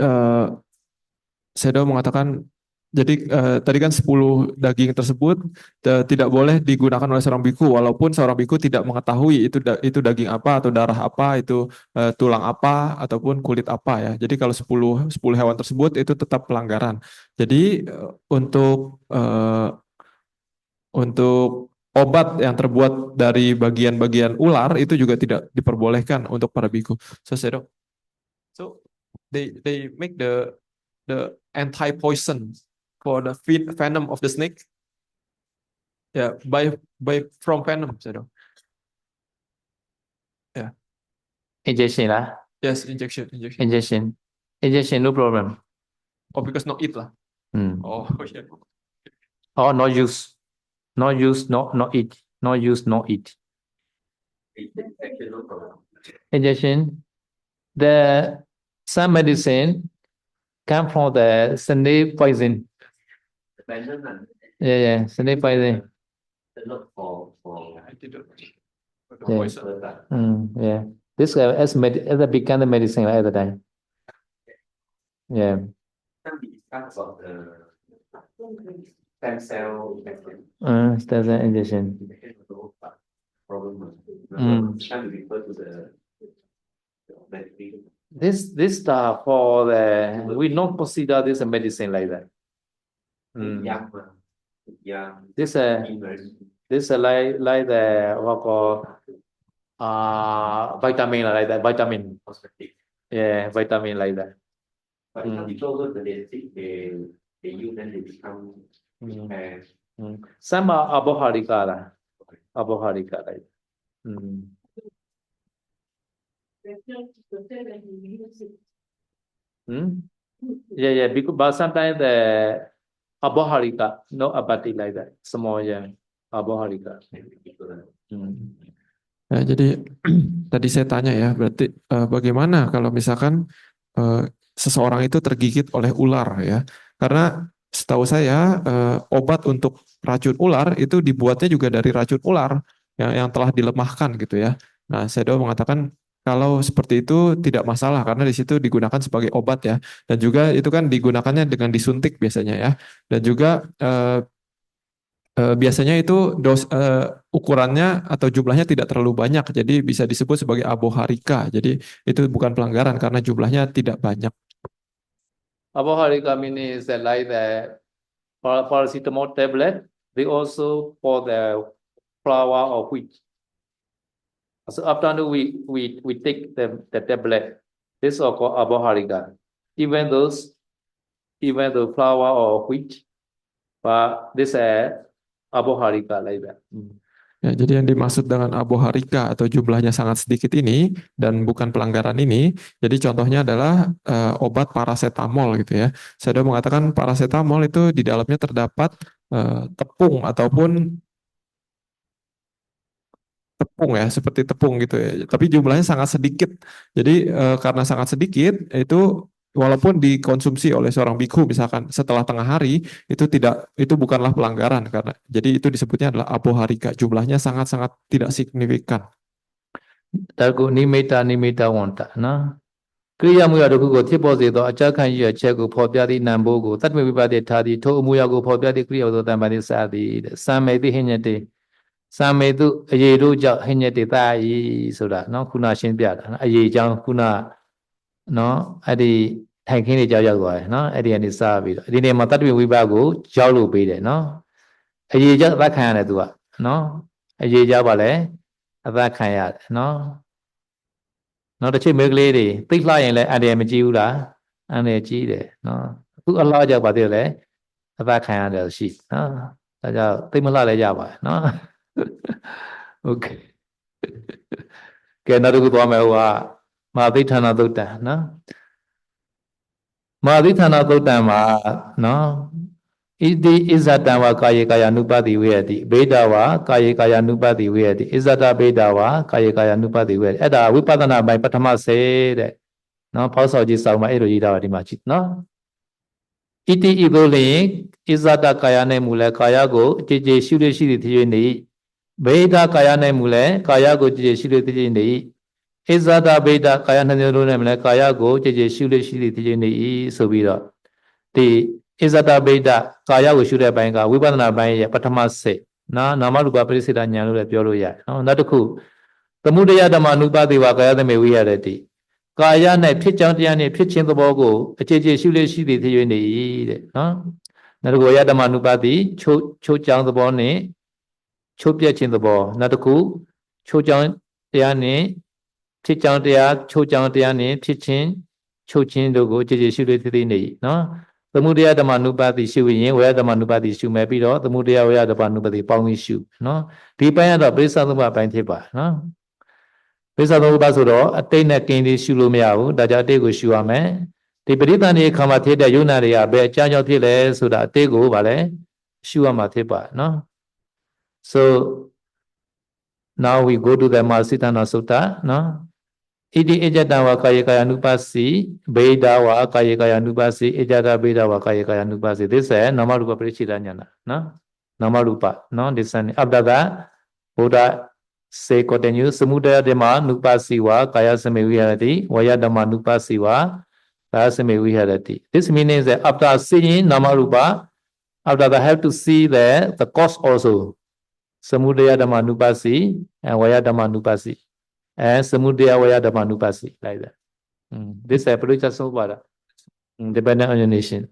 S2: Sedo mengatakan, jadi tadi kan 10 daging tersebut tidak boleh digunakan oleh seorang biku, walaupun seorang biku tidak mengetahui itu daging apa atau darah apa, itu tulang apa ataupun kulit apa ya. Jadi kalau 10 hewan tersebut itu tetap pelanggaran. Jadi untuk obat yang terbuat dari bagian-bagian ular itu juga tidak diperbolehkan untuk para biku. So they make the anti-poison for the venom of the snake. Yeah, by from venom. Yeah.
S1: Injection lah.
S2: Yes, injection.
S1: Injection no problem.
S2: Oh, because not eat lah. Oh, yeah.
S1: Oh, not use, not eat, not use, not eat. Injection. Some medicine come from the snake poison. Yeah, snake poison.
S3: Not for
S1: Yeah. This as a become the medicine at the time. Yeah.
S3: we discuss about the stem cell injection.
S1: Stem cell injection.
S3: Problem. Can we refer to the medication?
S1: This stuff for the we not consider this a medicine like that.
S3: Yeah.
S1: This like the what call vitamin like that vitamin. Yeah, vitamin like that.
S3: But if you go to the sick, they use then they become
S1: Some are aboharika like that. Yeah, because but sometimes the aboharika, no abati like that, small, yeah, Aboharika.
S2: Ya, jadi tadi saya tanya ya, berarti bagaimana kalau misalkan seseorang itu tergigit oleh ular ya? Karena setahu saya obat untuk racun ular itu dibuatnya juga dari racun ular yang telah dilemahkan gitu ya. Nah, Sedo mengatakan kalau seperti itu tidak masalah karena di situ digunakan sebagai obat ya, dan juga itu kan digunakannya dengan disuntik biasanya ya, dan juga biasanya itu ukurannya atau jumlahnya tidak terlalu banyak, jadi bisa disebut sebagai aboharika. Jadi itu bukan pelanggaran karena jumlahnya tidak banyak.
S1: Aboharika meaning is that like the paracetamol tablet, they also pour the flour or wheat. So after we take the tablet, this is called aboharika. Even the flour or wheat, but this is aboharika like that.
S2: Ya, jadi yang dimaksud dengan aboharika atau jumlahnya sangat sedikit ini dan bukan pelanggaran ini, jadi contohnya adalah obat paracetamol gitu ya. Saya sudah mengatakan paracetamol itu di dalamnya terdapat tepung ataupun tepung ya, seperti tepung gitu ya. Tapi jumlahnya sangat sedikit. Jadi karena sangat sedikit itu walaupun dikonsumsi oleh seorang bikhu misalkan setelah tengah hari itu bukanlah pelanggaran karena jadi itu disebutnya adalah aboharika. Jumlahnya sangat-sangat tidak signifikan.
S1: Targo nimita wanta na. Kriya muya roku ko thipo se to achakan yi ache ko pho pya di nambo ko tatme vipade tha di tho muya ko pho pya di kriya so tamani sa di samme ti hinyate samme tu aye do jaw hinyate ta yi soda no khuna shin pya da aye jaw khuna no adiထိုင်ခင်းတွေကြောက်ရောက်သွားတယ်နော်အဲ့ဒီကနေစပြီးတော့ဒီနေ့မှာတတ္တဝိပကိုကြောက်လို့ပေးတယ်နော်အရေးကြောက်အသက်ခံရတယ်သူကနော်အရေးကြောက်ပါလေအသက်ခံရတယ်နော်နောက်တစ်ချိန်မိန်းကလေးတွေသိလှရင်လည်းအန္တရာယ်မကြီးဘူးလားအန္တရာယ်ကြီးတယ်နော်သူအလှကြောက်ပါသေးတယ်လေအသက်ခံရတယ်ရှိနော်ဒါကြောင့်သိမလှလည်းရပါတယ်နော်โอเคကဲနောက်တစ်ခုသွားမယ်ဟိုကမဟာသိဋ္ဌာနာသုတ်တံနော်မဟာသီဌာနသုတ်တံမှာနော်ဣတိဣဇတံဝါကာယေကာယ ानु ပတိဝေယတိဗေဒဝါကာယေကာယ ानु ပတိဝေယတိဣဇတဗေဒဝါကာယေကာယ ानु ပတိဝေယတိအဲ့ဒါဝိပဿနာပိုင်းပထမဆယ်တဲ့နော်ဖောက်ဆောက်ကြီးစောင်းမှာအဲ့လိုရေးထားတာဒီမှာကြည့်နော်ဣတိဣသို့လျင်ဣဇတကာယနဲ့မူလဲကာယကိုကြည်ကြည်ရှုရရှိသည်ဖြစ်၍နေဗေဒကာယနဲ့မူလဲကာယကိုကြည်ကြည်ရှုရသည်ဖြစ်နေဣဇဒဗေဒကာယနှမျိုးလုံးနဲ့မလဲကာယကိုကြည်ကြည်ရှုလို့ရှိသည်ဖြစ်နေ၏ဆိုပြီးတော့ဒီဣဇဒဗေဒကာယကိုရှုတဲ့ဘိုင်းကဝိပဿနာဘိုင်းရဲ့ပထမဆက်နာမရူပပရိစ္ဆေဒဉာဏ်လို့လည်းပြောလို့ရတယ်နော်နောက်တစ်ခုသမုဒယဓမ္မ ानु ပတိဝါကာယသမေဝိရတိကာယ၌ဖြစ်ကြောင်းတရားနှင့်ဖြစ်ခြင်းသဘောကိုအကြည်ကြည်ရှုလို့ရှိသည်ဖြစ်နေ၏တဲ့နော်နောက်တစ်ခုယဓမ္မ ानु ပတိချိုးကြောင်းသဘောနှင့်ချိုးပြက်ခြင်းသဘောနောက်တစ်ခုချိုးကြောင်းတရားနှင့်ဖြစ်ကြောင်းတရားချိုးကြောင်းတရားနဲ့ဖြစ်ခြင်းချိုးခြင်းတို့ကိုကြည်ကြည်ရှုလို့သိသိနေနော်သမုဒယဓမ္မ ानु ပတိရှုရင်ဝေယဓမ္မ ानु ပတိရှုမယ်ပြီးတော့သမုဒယဝေယဓမ္မ ानु ပတိပေါင်းပြီးရှုနော်ဒီပိုင်းကတော့ပရိစ္ဆသမုပ္ပါပိုင်းဖြစ်ပါနော်ပရိစ္ဆသမုပ္ပါဆိုတော့အတိတ်နဲ့ကင်းပြီးရှုလို့မရဘူးဒါကြောင့်အတိတ်ကိုရှုရမယ်ဒီပရိသန္တိခါမှာဖြစ်တဲ့ယုံနာတွေကဘယ်အကြောင်းကြောင့်ဖြစ်လဲဆိုတာအတိတ်ကိုဗာလဲရှုရမှာဖြစ်ပါနော် so now we go to the Mahasithana Sutta နော်ဣတိအကြတံဝါကာယေကာယ ानु ပစီဗေဒဝါကာယေကာယ ानु ပစီအကြတဗေဒဝါကာယေကာယ ानु ပစီ this is နာမရူပပရိစ္ဆေဒဉာဏ်နော်နာမရူပနော် this is Abdada Buddha say continue စမုဒယဓမ္မ ानु ပစီဝါကာယစမေဝိဟရတိဝယဓမ္မ ानु ပစီဝါကာယစမေဝိဟရတိ this means that after seeing နာမရူပ after that have to see the cause also စမုဒယဓမ္မ ानु ပစီ and ဝယဓမ္မ ानु ပစီand samudaya waya dhamma nupasi like that. This is Parijja Samuppada. Dependent on your nation.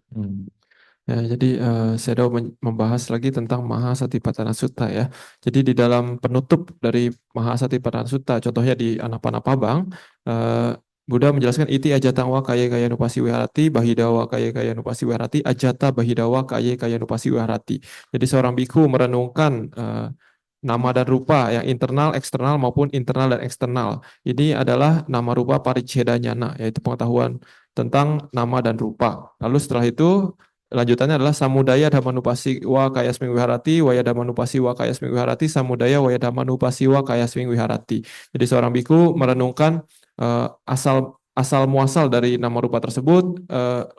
S2: Ya, jadi saya membahas lagi tentang Mahasatipatthana Sutta ya. Jadi di dalam penutup dari Mahasatipatthana Sutta, contohnya di Anapanapabang, Buddha menjelaskan iti ajatang wa kaya kaya nupasi wiharati, bahidawa kaya kaya nupasi wiharati, ajata bahidawa kaya kaya nupasi wiharati. Jadi seorang bikhu merenungkan nama dan rupa yang internal, eksternal maupun internal dan eksternal. Ini adalah nama rupa pariccheda jnana, yaitu pengetahuan tentang nama dan rupa. Lalu setelah itu lanjutannya adalah samudaya dhammanupasiwa kaya asming wiharati, waya dhammanupasiwa kaya asming wiharati, samudaya waya dhammanupasiwa kaya asming wiharati. Jadi seorang biku merenungkan asal muasal dari nama rupa tersebut,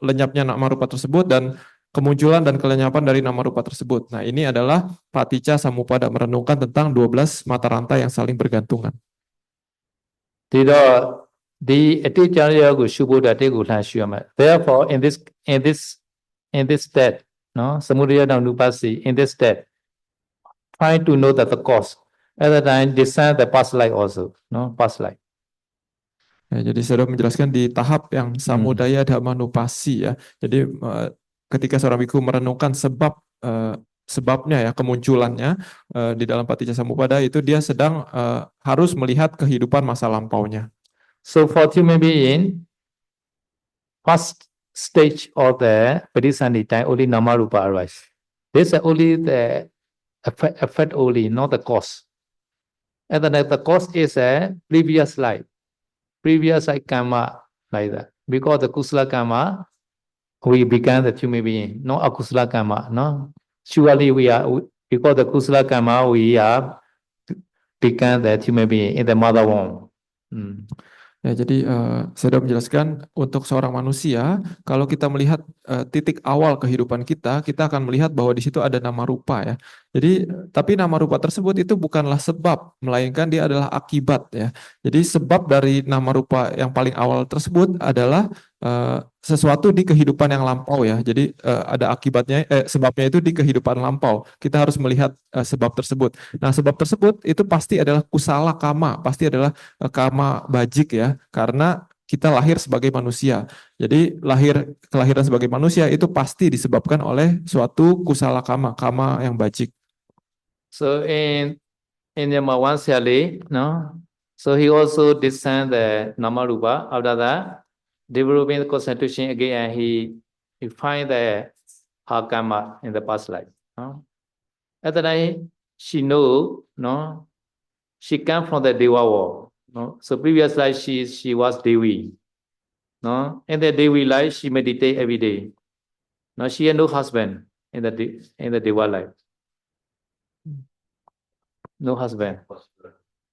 S2: lenyapnya nama rupa tersebut, dan kemunculan dan kelenyapan dari nama rupa tersebut. Nah, ini adalah paticca samuppada, merenungkan tentang 12 mata rantai yang saling bergantungan.
S1: ဒီတော့ဒီအတိတ်ကြောင့်ရောက်ကိုရှုဖို့အတွက်တိတ်ကိုလှမ်းရှုရမယ် therefore in this step နော် samudaya dhammanupassi in this step try to know that the cause at the time discern the past life also no past life.
S2: Ya, jadi saya sudah menjelaskan di tahap yang samudaya dhammanupassi ya. Jadi ketika seorang biku merenungkan sebabnya ya, kemunculannya di dalam paticca samuppada itu dia sedang harus melihat kehidupan masa lampaunya.
S1: So for human being, first stage of the patisani time only nama rupa arise. This is only the effect only, not the cause. And then the cause is a previous life karma like that. Because the kusala karma, we become the human being, not akusala karma. No, surely because the kusala karma, we are become the human being in the mother womb.
S2: Ya, jadi saya sudah menjelaskan untuk seorang manusia, kalau kita melihat titik awal kehidupan kita akan melihat bahwa di situ ada nama rupa ya. Jadi, tapi nama rupa tersebut itu bukanlah sebab, melainkan dia adalah akibat ya. Jadi sebab dari nama rupa yang paling awal tersebut adalah sesuatu di kehidupan yang lampau ya. Jadi ada akibatnya, sebabnya itu di kehidupan lampau. Kita harus melihat sebab tersebut. Nah, sebab tersebut itu pasti adalah kusala kama, pasti adalah kama bajik ya, karena kita lahir sebagai manusia. Jadi kelahiran sebagai manusia itu pasti disebabkan oleh suatu kusala kama yang bajik.
S1: So in Myanmar one Siali, no, so he also discerned the nama rupa. After that, developing the concentration again, and he find the her karma in the past life. No? At the time, she know, no, she came from the Deva world. No, so previous life she was Devi. No, in the Devi life she meditate every day. No, she had no husband in the Deva life. No husband.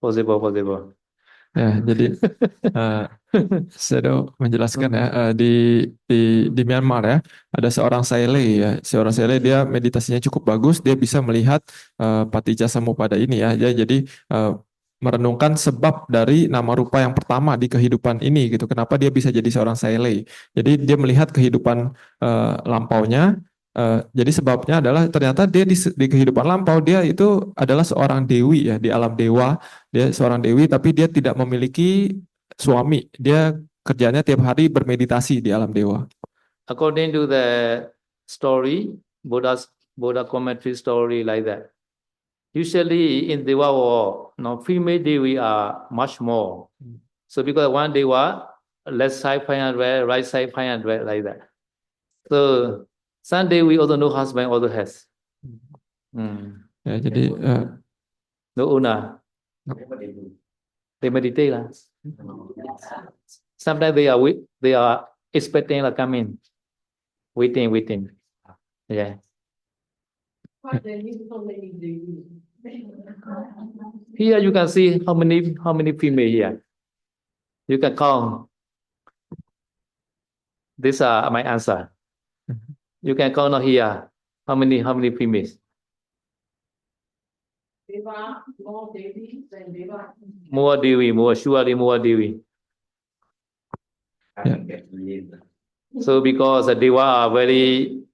S1: Possible.
S2: Ya, jadi saya sudah menjelaskan ya, di Myanmar ya, ada seorang Saile ya. Seorang Saile dia meditasinya cukup bagus, dia bisa melihat paticca samuppada ini ya. Jadi merenungkan sebab dari nama rupa yang pertama di kehidupan ini gitu. Kenapa dia bisa jadi seorang Saile? Jadi dia melihat kehidupan lampaunya. Jadi sebabnya adalah ternyata dia di kehidupan lampau dia itu adalah seorang dewi ya, di alam dewa. Dia seorang dewi tapi dia tidak memiliki suami. Dia kerjanya tiap hari bermeditasi di alam dewa.
S1: According to the story, Buddha commentary story like that. Usually in Deva world, female Devi are much more. So because one Deva, left side 500, right side 500 like that. So some Devi also no husband also has.
S2: Ya, jadi
S1: no owner. They meditate lah. Sometimes they are expecting like coming, waiting. Yeah. Here you can see how many female here. You can count. These are my answer. You can count out here how many females. More Devi, surely more Devi. So because the Deva are very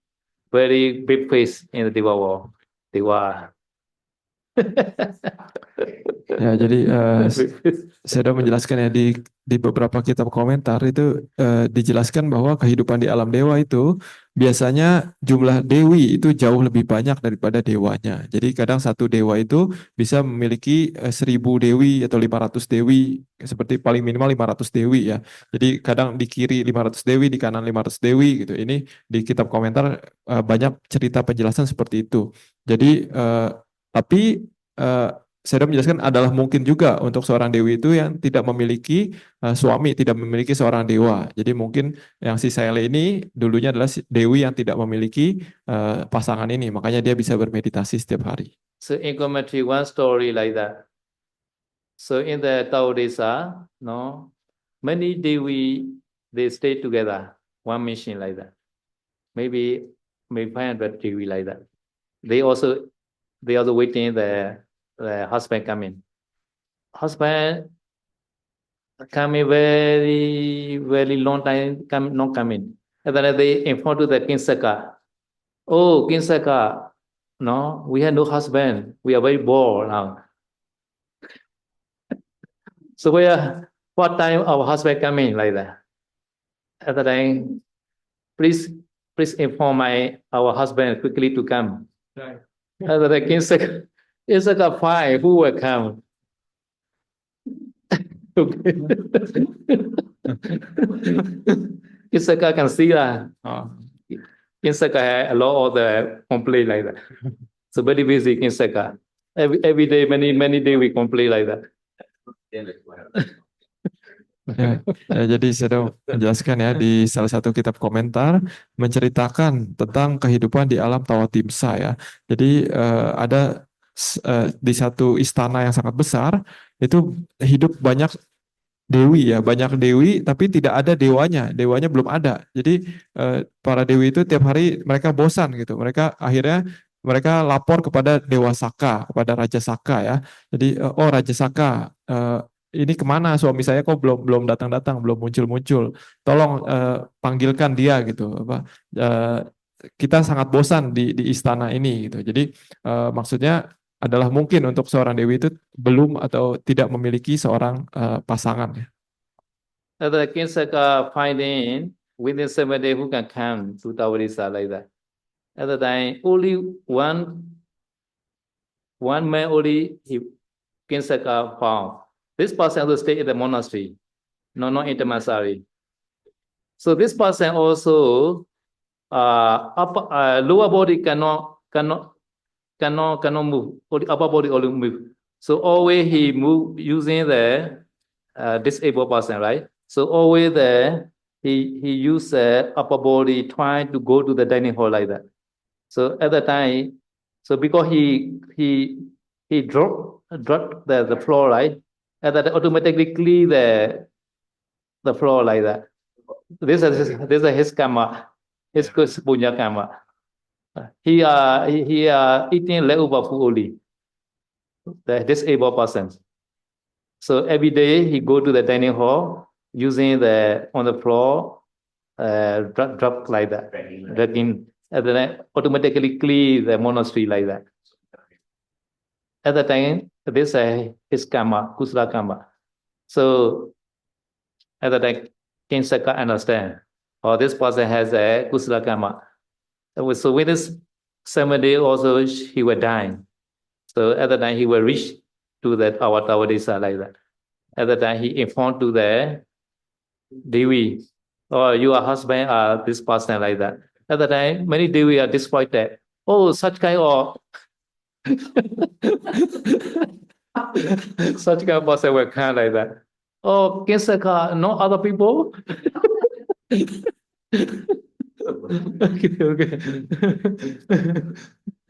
S1: big face in the Deva world. Deva.
S2: Ya, jadi saya sudah menjelaskan ya di beberapa kitab komentar itu dijelaskan bahwa kehidupan di alam dewa itu biasanya jumlah dewi itu jauh lebih banyak daripada dewanya. Jadi kadang satu dewa itu bisa memiliki 1000 dewi atau 500 dewi, seperti paling minimal 500 dewi ya. Jadi kadang di kiri 500 dewi, di kanan 500 dewi gitu. Ini di kitab komentar banyak cerita penjelasan seperti itu. Jadi tapi saya menjelaskan adalah mungkin juga untuk seorang dewi itu yang tidak memiliki suami, tidak memiliki seorang dewa. Jadi mungkin yang si Sele ini dulunya adalah dewi yang tidak memiliki pasangan ini, makanya dia bisa bermeditasi setiap hari.
S1: So in commentary, one story like that. So in the Taodesa, no, many Dewi they stay together, one mission like that. Maybe 500 Dewi like that. They also waiting the husband coming. Husband coming very very long time not coming. And then they inform to the King Saka. Oh, King Saka, no, we have no husband. We are very bored now. So what time our husband coming like that? At the time, please inform our husband quickly to come.
S2: Right.
S1: At the time, King Saka fine, who will come? Okay. King Saka can see that. King Saka had a lot of the complaint like that. So very busy King Saka. Every day, many days we complain like that.
S2: Jadi saya menjelaskan ya di salah satu kitab komentar menceritakan tentang kehidupan di alam Tawatimsa ya. Jadi ada di satu istana yang sangat besar itu hidup banyak dewi ya, banyak dewi tapi tidak ada dewanya belum ada. Jadi para dewi itu tiap hari mereka bosan gitu. Mereka lapor kepada Dewa Saka, kepada Raja Saka ya. Jadi oh Raja Saka, ini kemana suami saya kok belum datang-datang, belum muncul-muncul. Tolong panggilkan dia gitu. Kita sangat bosan di istana ini gitu. Jadi maksudnya adalah mungkin untuk seorang dewi itu belum atau tidak memiliki seorang pasangan ya.
S1: The King Saka finding within 7 days who can come to Tawadisa like that. At the time, only one man only King Saka found. This person also stay in the monastery, not in the monastery. So this person also lower body cannot move. Only upper body only move. So always he move using the disabled person, right? So always he use the upper body trying to go to the dining hall like that. So at the time, so because he dropped the floor, right? And that automatically clear the floor like that. This is his karma, his punya karma. He eating leftover food only. The disabled person. So every day he go to the dining hall using on the floor drop like that, dragging, and then automatically clear the monastery like that. At the time, this is his karma, kusala karma. So at the time, King Saka understand, this person has a kusala karma. So with this 7 days also he will die. So at the time he will reach to our Tawadisa like that. At the time he informed to the Devi, your husband are this person like that. At the time many Devi are disappointed. Oh, such kind of such kind of person will come like that. Oh, King Saka, no other people? Okay.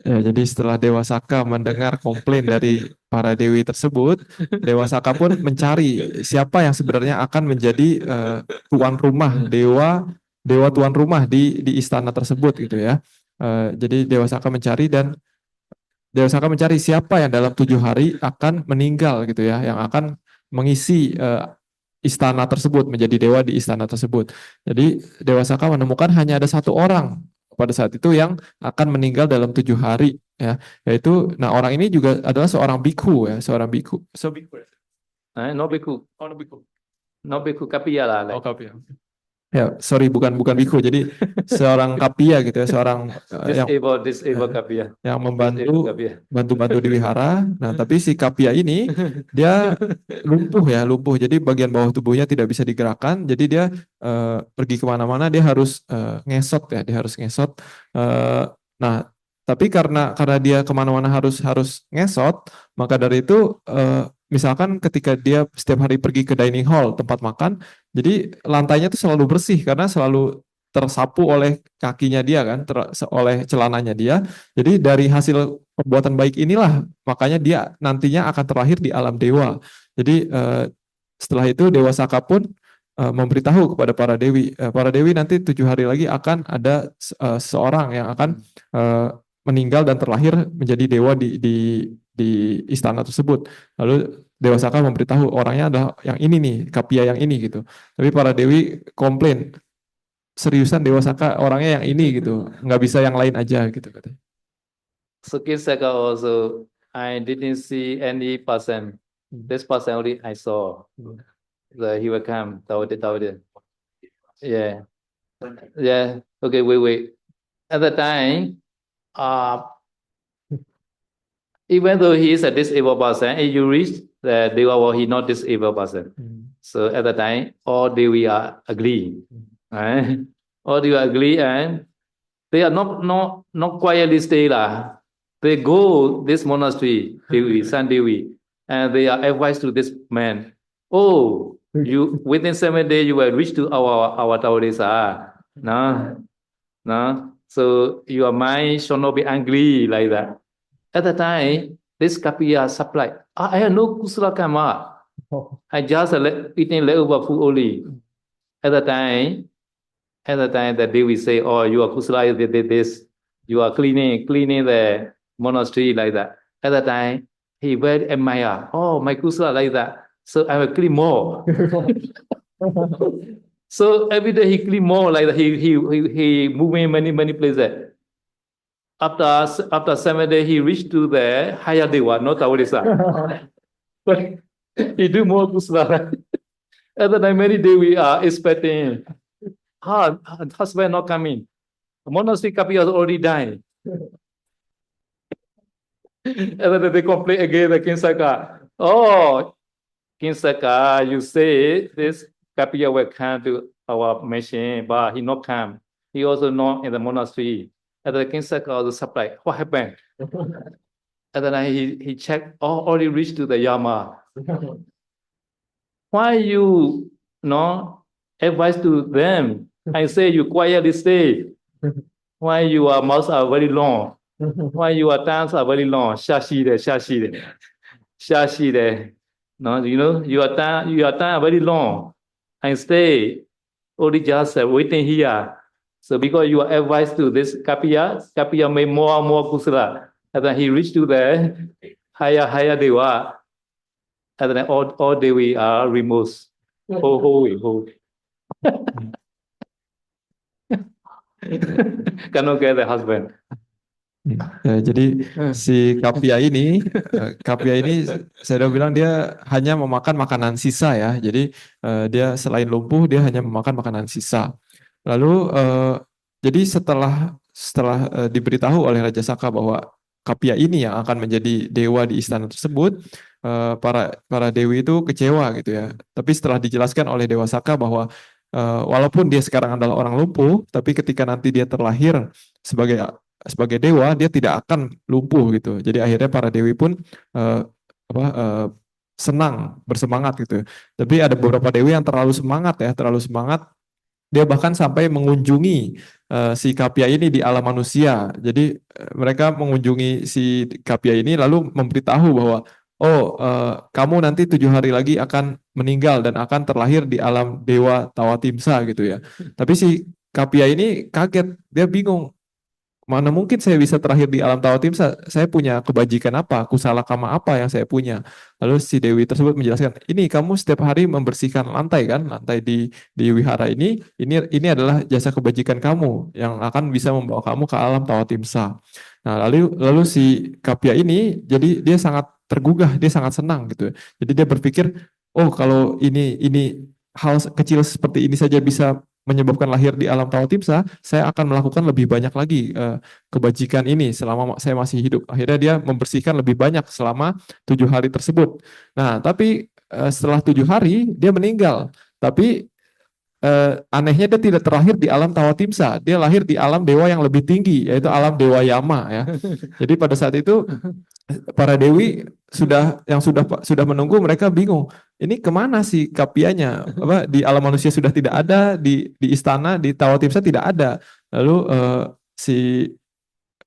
S2: Ya, jadi setelah Dewa Saka mendengar komplain dari para dewi tersebut, Dewa Saka pun mencari siapa yang sebenarnya akan menjadi tuan rumah, dewa tuan rumah di istana tersebut gitu ya. Jadi Dewa Saka mencari dan Dewa Saka mencari siapa yang dalam 7 hari akan meninggal gitu ya, yang akan mengisi istana tersebut, menjadi dewa di istana tersebut. Jadi Dewa Saka menemukan hanya ada 1 orang pada saat itu yang akan meninggal dalam 7 hari ya, yaitu orang ini juga adalah seorang bikhu ya, seorang bikhu. So bikhu.
S1: No bikhu.
S2: Oh, no bikhu.
S1: No bikhu kapia lah.
S2: Oh, kapia. Ya, sorry bukan bikhu. Jadi seorang kapia gitu ya, seorang
S1: disabled kapia.
S2: Yang bantu di wihara. Nah, tapi si kapia ini dia lumpuh. Jadi bagian bawah tubuhnya tidak bisa digerakkan. Jadi dia pergi kemana-mana dia harus ngesot ya, Nah, Tapi karena dia kemana-mana harus ngesot, maka dari itu misalkan ketika dia setiap hari pergi ke dining hall tempat makan, jadi lantainya tuh selalu bersih karena selalu tersapu oleh kakinya dia kan, oleh celananya dia. Jadi dari hasil perbuatan baik inilah makanya dia nantinya akan terlahir di alam dewa. Jadi setelah itu Dewa Saka pun memberitahu kepada para dewi, para dewi nanti 7 hari lagi akan ada seorang yang akan meninggal dan terlahir menjadi dewa di istana tersebut. Lalu Dewa Saka memberitahu orangnya adalah yang ini nih, Kapia yang ini gitu. Tapi para dewi komplain, seriusan Dewa Saka orangnya yang ini gitu, nggak bisa yang lain aja gitu katanya.
S1: So King Saka also, I didn't see any person. This person only I saw. He will come. Tawde. Yeah. Yeah. Okay, wait. At the time, even though he is a disabled person, if you reach the Dewa world, he not disabled person. So at the time, all Dewi are agree. Right? All Dewi agree, and they are not quietly stay lah. They go this monastery, Dewi, San Dewi, and they are advised to this man. Oh, you within 7 days you will reach to our Tauresa. No. So your mind shall not be angry like that. At the time, this Kapiya supply. I have no kusala karma. I just eating leftover food only. At the time, the Devi say, "Oh, you are kusala did this. You are cleaning the monastery like that." At the time, he very admire. Oh, my kusala like that. So I will clean more. So every day he clean more like that. He moving many places. After 7 days, he reached to the higher Dewa, not Tauresa. But he do more kusala. At the time, many days we are expecting. Husband not coming. The monastery Kapiya has already died. And then they complain again the King Saka. Oh, King Saka, you say this Kapiya will come to our mission, but he not come. He also not in the monastery. And the King Saka also supply. What happened? And then he checked. Oh, already reached to the Yama. Why you advise to them? I say you quietly stay. Why your mouths are very long? Why your tongues are very long? Shashi there. No, your tongue are very long. I stay only just waiting here. So because you are advised to this Kapiya made more and more kusala. And then he reached to the higher Dewa. And then all Dewi are removed. Whole. Cannot get the husband.
S2: Ya, jadi si Kapia ini saya udah bilang dia hanya memakan makanan sisa ya. Jadi dia selain lumpuh dia hanya memakan makanan sisa. Lalu jadi setelah diberitahu oleh Raja Saka bahwa Kapia ini yang akan menjadi dewa di istana tersebut, para dewi itu kecewa gitu ya. Tapi setelah dijelaskan oleh Dewa Saka bahwa walaupun dia sekarang adalah orang lumpuh, tapi ketika nanti dia terlahir sebagai dewa, dia tidak akan lumpuh gitu. Jadi akhirnya para dewi pun senang, bersemangat gitu. Tapi ada beberapa dewi yang terlalu semangat. Dia bahkan sampai mengunjungi si Kapia ini di alam manusia. Jadi mereka mengunjungi si Kapia ini lalu memberitahu bahwa kamu nanti 7 hari lagi akan meninggal dan akan terlahir di alam dewa Tawatimsa gitu ya. Tapi si Kapia ini kaget, dia bingung. Mana mungkin saya bisa terakhir di alam Tawatimsa? Saya punya kebajikan apa, kusala kama apa yang saya punya? Lalu si dewi tersebut menjelaskan, ini kamu setiap hari membersihkan lantai kan, lantai di wihara ini adalah jasa kebajikan kamu yang akan bisa membawa kamu ke alam Tawatimsa. Nah, lalu si Kapia ini jadi dia sangat tergugah, dia sangat senang gitu. Jadi dia berpikir, oh kalau ini hal kecil seperti ini saja bisa menyebabkan lahir di alam Tawatimsa, saya akan melakukan lebih banyak lagi kebajikan ini selama saya masih hidup. Akhirnya dia membersihkan lebih banyak selama 7 hari tersebut. Nah, tapi setelah 7 hari dia meninggal. Tapi anehnya dia tidak terlahir di alam Tawatimsa, dia lahir di alam dewa yang lebih tinggi, yaitu alam dewa Yama ya. Jadi pada saat itu para dewi sudah menunggu, mereka bingung. Ini kemana sih Kapianya? Apa di alam manusia sudah tidak ada, di istana di Tawatimsa tidak ada. Lalu si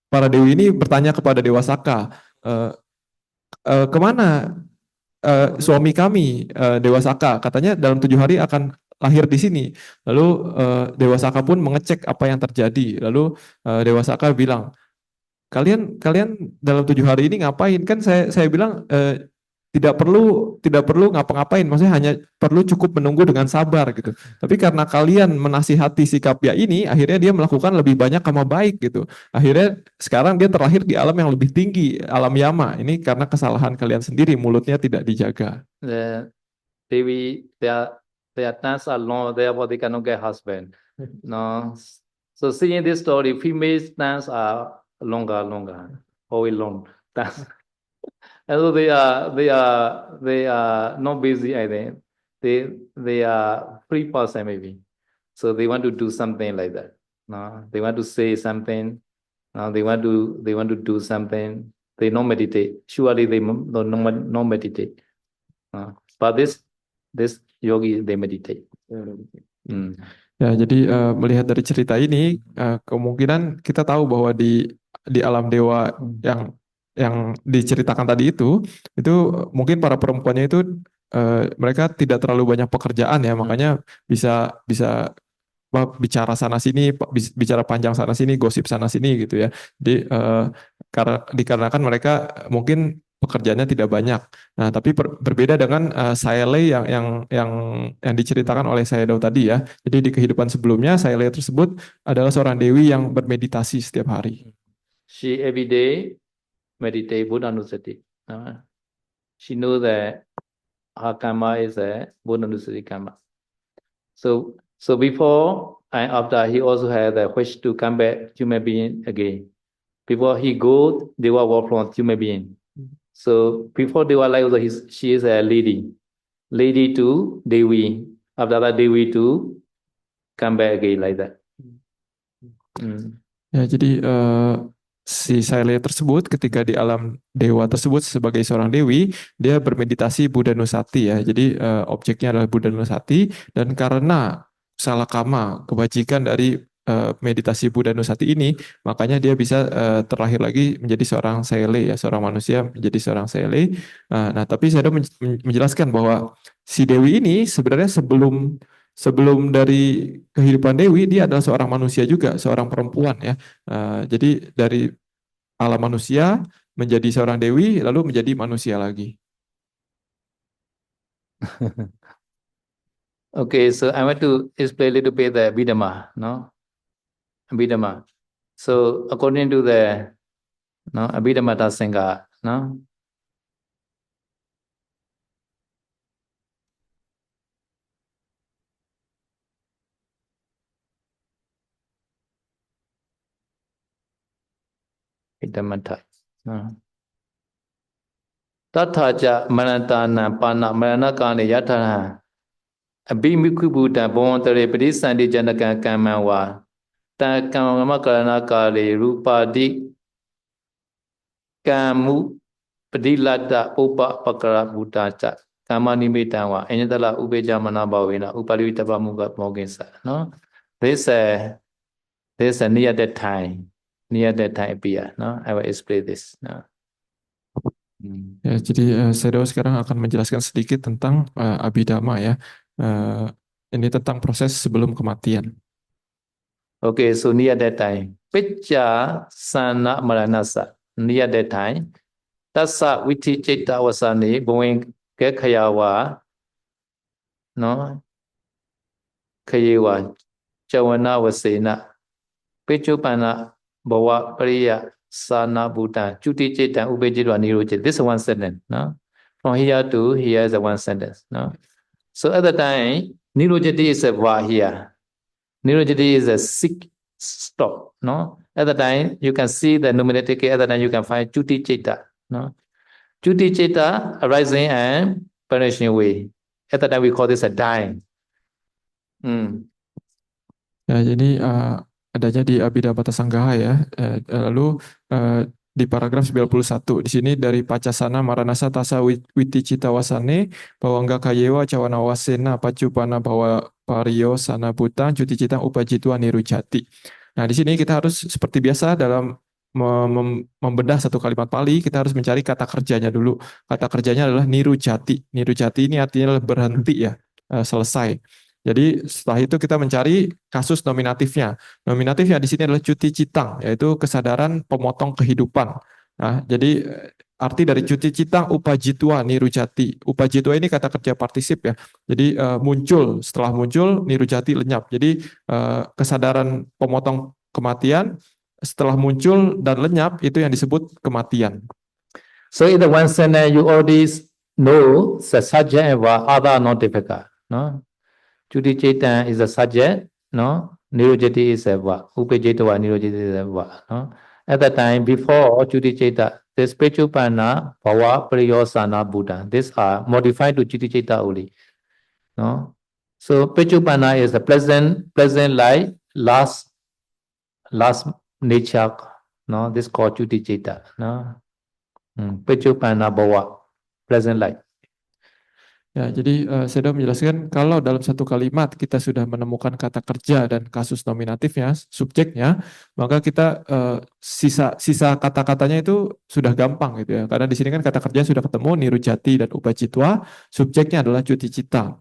S2: para dewi ini bertanya kepada Dewa Saka, "Eh, kemana suami kami Dewa Saka? Katanya dalam 7 hari akan lahir di sini." Lalu Dewa Saka pun mengecek apa yang terjadi. Lalu Dewa Saka bilang, kalian dalam 7 hari ini ngapain? Kan saya bilang tidak perlu ngapa-ngapain, maksudnya hanya perlu cukup menunggu dengan sabar gitu. Tapi karena kalian menasihati si Kapia ini, akhirnya dia melakukan lebih banyak sama baik gitu. Akhirnya sekarang dia terlahir di alam yang lebih tinggi, alam Yama. Ini karena kesalahan kalian sendiri, mulutnya tidak dijaga.
S1: Their tongues are long, therefore they cannot get husband. No. So seeing this story, female tongues are longer, always long. And so they are not busy, I think. They are free person maybe. So they want to do something like that. No, they want to say something. No, they want to do something. They don't meditate. Surely they don't meditate. But this yogi they meditate.
S2: Ya, jadi melihat dari cerita ini, kemungkinan kita tahu bahwa di alam dewa yang diceritakan tadi itu mungkin para perempuannya itu mereka tidak terlalu banyak pekerjaan ya, makanya bisa bicara sana sini, bicara panjang sana sini, gosip sana sini gitu ya. Jadi dikarenakan mereka mungkin pekerjaannya tidak banyak. Nah, tapi berbeda dengan Saele yang diceritakan oleh Sayadaw tadi ya. Jadi di kehidupan sebelumnya Saele tersebut adalah seorang dewi yang bermeditasi setiap hari.
S1: She every day meditate Buddha Nusati. She knows that her karma is a Buddha Nusati karma. So before and after, he also had the wish to come back human being again. Before he go, they were from human being. So before they were like, she is a lady to Dewi. After that, Dewi to come back again like that.
S2: Ya, jadi si Saile tersebut ketika di alam dewa tersebut sebagai seorang dewi, dia bermeditasi Buddha Nusati ya. Jadi objeknya adalah Buddha Nusati, dan karena salah kama, kebajikan dari meditasi Buddha Nusati ini, makanya dia bisa terlahir lagi menjadi seorang Saile ya, seorang manusia menjadi seorang Saile. Nah, tapi saya menjelaskan bahwa si dewi ini sebenarnya sebelum dari kehidupan Dewi, dia adalah seorang manusia juga, seorang perempuan ya. Jadi dari alam manusia menjadi seorang Dewi, lalu menjadi manusia lagi.
S1: Okay, so I want to explain a little bit the Abhidhamma, no? Abhidhamma. So according to the Abhidhamma Sangha, no? Abhidhamma. Tathaja Manatana Pana Maranakane Yatana Abhimiku Buddha Bhavantare Padisandi Janaka Kamawa Ta Kamama Karanakale Rupadi Kamu Padilata Upa Pakara Buddha Cha Kamani Mitawa Anyatala Ubeja Manabawina Upalivitaba Muga Moginsa. No? This near that time appear. No? I will explain this. No?
S2: Ya, jadi Sayadaw sekarang akan menjelaskan sedikit tentang Abhidhamma ya. Ini tentang proses sebelum kematian.
S1: Okay, so near that time, Picca Sana Maranasa, near that time, Tassa Viti Citta Wasani, Boeing Kekayawa, no, Kayewa, Chawana Wasena, Pichupana, Bawa Priya, Sana Buddha, Chuti Citta, Ubejidwa Niruja. This is one sentence, no? From here to here is a one sentence, no? So at the time, Nirujati is a va here. Nirujati is a sick stop, no? At the time, you can see the nominative case. At the time, you can find Chuti Citta, no? Chuti Citta arising and perishing away. At the time, we call this a dying. Hmm.
S2: Ya, jadi adanya di Abhidhamma Sanggaha ya. Lalu di paragraf 91 di sini dari Pacasana Maranasa Tasa Witi Cita Wasane Bawangga Kayewa Cawana Wasena Pacupana Bawa Pariyo Sana Butang Cuti Citang Upajitwa Nirujati. Nah, di sini kita harus seperti biasa dalam membedah satu kalimat Pali, kita harus mencari kata kerjanya dulu. Kata kerjanya adalah nirujati. Nirujati ini artinya adalah berhenti ya, selesai. Jadi setelah itu kita mencari kasus nominatifnya. Nominatifnya di sini adalah cuti citang, yaitu kesadaran pemotong kehidupan. Nah, jadi arti dari cuti citang upajitwa nirujati. Upajitwa ini kata kerja partisip ya. Jadi muncul, setelah muncul nirujati lenyap. Jadi kesadaran pemotong kematian setelah muncul dan lenyap itu yang disebut kematian.
S1: So in the one sentence you already know the subject and other not difficult. No? Chuti Chaitan is the subject, no? Nirojati is a verb. Upajitwa Nirojati is a verb. No? At that time, before Chuti Chaita, this Pechupana, Bhava, Priyosana, Buddha. These are modified to Chuti Chaita only. No? So Pechupana is the pleasant light, last nature. No? This is called Chuti Chaita. No? Pechupana Bhava, pleasant light.
S2: Ya, jadi saya sudah menjelaskan kalau dalam satu kalimat kita sudah menemukan kata kerja dan kasus nominatifnya, subjeknya, maka kita sisa kata-katanya itu sudah gampang gitu ya. Karena di sini kan kata kerja sudah ketemu, nirujati dan upacitwa, subjeknya adalah cuti cita.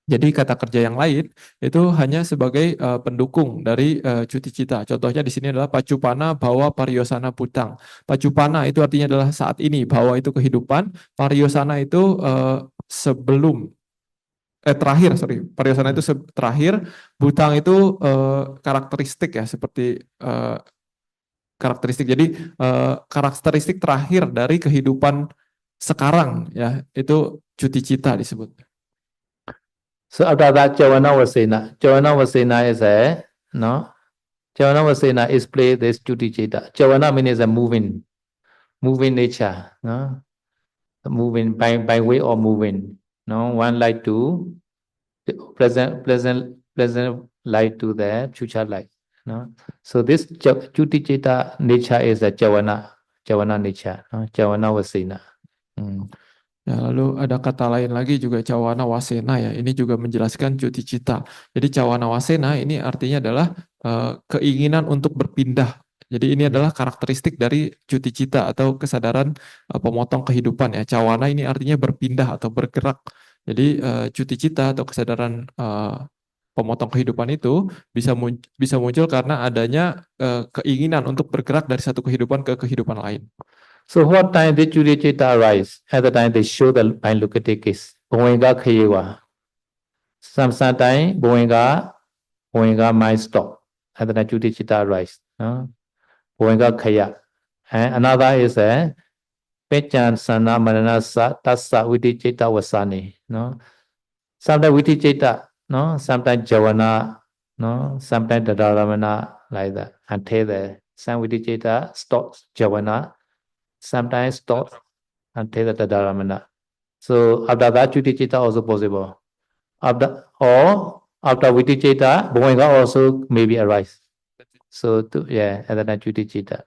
S2: Jadi kata kerja yang lain itu hanya sebagai pendukung dari cuti cita. Contohnya di sini adalah pacupana bawa pariyosana putang. Pacupana itu artinya adalah saat ini, bawa itu kehidupan, pariyosana itu sebelum terakhir, pariyosana itu terakhir, butang itu karakteristik ya, seperti karakteristik. Jadi karakteristik terakhir dari kehidupan sekarang ya, itu cuti cita disebut.
S1: So after that, Javana Vasena. Javana Vasena is a, no? Javana Vasena is play this Chuti Cheta. Javana means a moving nature, no? Moving by way of moving. No, one like to present light to the future light. No? So this Chuti Cheta nature is a Javana nature, no? Javana Vasena.
S2: Ya, lalu ada kata lain lagi juga cawana wasena ya. Ini juga menjelaskan cuti cita. Jadi cawana wasena ini artinya adalah keinginan untuk berpindah. Jadi ini adalah karakteristik dari cuti cita atau kesadaran pemotong kehidupan ya. Cawana ini artinya berpindah atau bergerak. Jadi cuti cita atau kesadaran pemotong kehidupan itu bisa muncul karena adanya keinginan untuk bergerak dari satu kehidupan ke kehidupan lain.
S1: So what time did Chuti Cheta arise? At the time they show the Bainlukati case. Bhawenga Khayewa. Some time Bhawenga mind stop. At the time Chuti Cheta arise. Bhawenga Khaya. And another is a Pechan Sana Maranasa Tassa Viti Cheta Vasani. No? Sometimes Viti Cheta, no? Sometimes Javana, no? Sometimes Dadaramana, like that. Until the some Viti Cheta stops Javana. Sometimes stop until the Tadaramana. So after that, Chuti Cheta also possible. After Viti Cheta, Bhawenga also maybe arise. So at that time Chuti Cheta.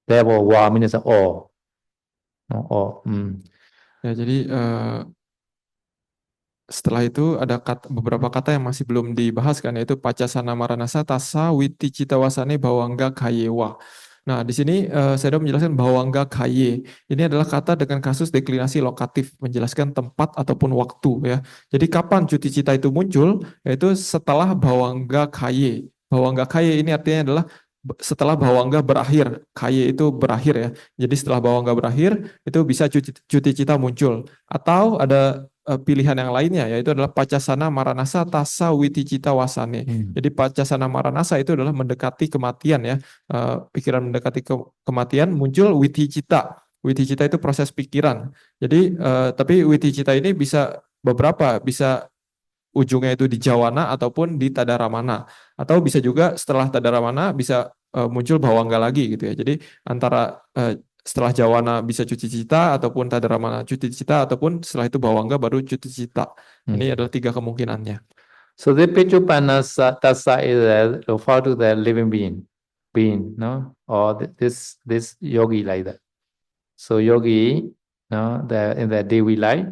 S1: Therefore, Wa means all. No, all.
S2: Ya, jadi setelah itu ada beberapa kata yang masih belum dibahas kan, yaitu pacasana maranasa tasa witi citawasane bawangga kayewa. Nah, di sini saya sudah menjelaskan bawangga kaye. Ini adalah kata dengan kasus deklinasi lokatif, menjelaskan tempat ataupun waktu ya. Jadi kapan cuti cita itu muncul? Yaitu setelah bawangga kaye. Bawangga kaye ini artinya adalah setelah bawangga berakhir. Kaye itu berakhir ya. Jadi setelah bawangga berakhir itu bisa cuti cita muncul. Atau ada pilihan yang lainnya, yaitu adalah pacasana maranasa tasa witi cita wasane. Jadi pacasana maranasa itu adalah mendekati kematian ya, pikiran mendekati kematian, muncul witi cita. Witi cita itu proses pikiran. Jadi tapi witi cita ini bisa beberapa, bisa ujungnya itu di jawana ataupun di tadaramana, atau bisa juga setelah tadaramana bisa muncul bawangga lagi gitu ya. Jadi antara setelah jawana bisa cuti cita, ataupun tadaramana cuti cita, ataupun setelah itu bawangga baru cuti cita. Ini adalah 3 kemungkinannya.
S1: So the Pichupanna Tassa is refer to the living being, no, or this yogi like that. So yogi, no, in the Devi life,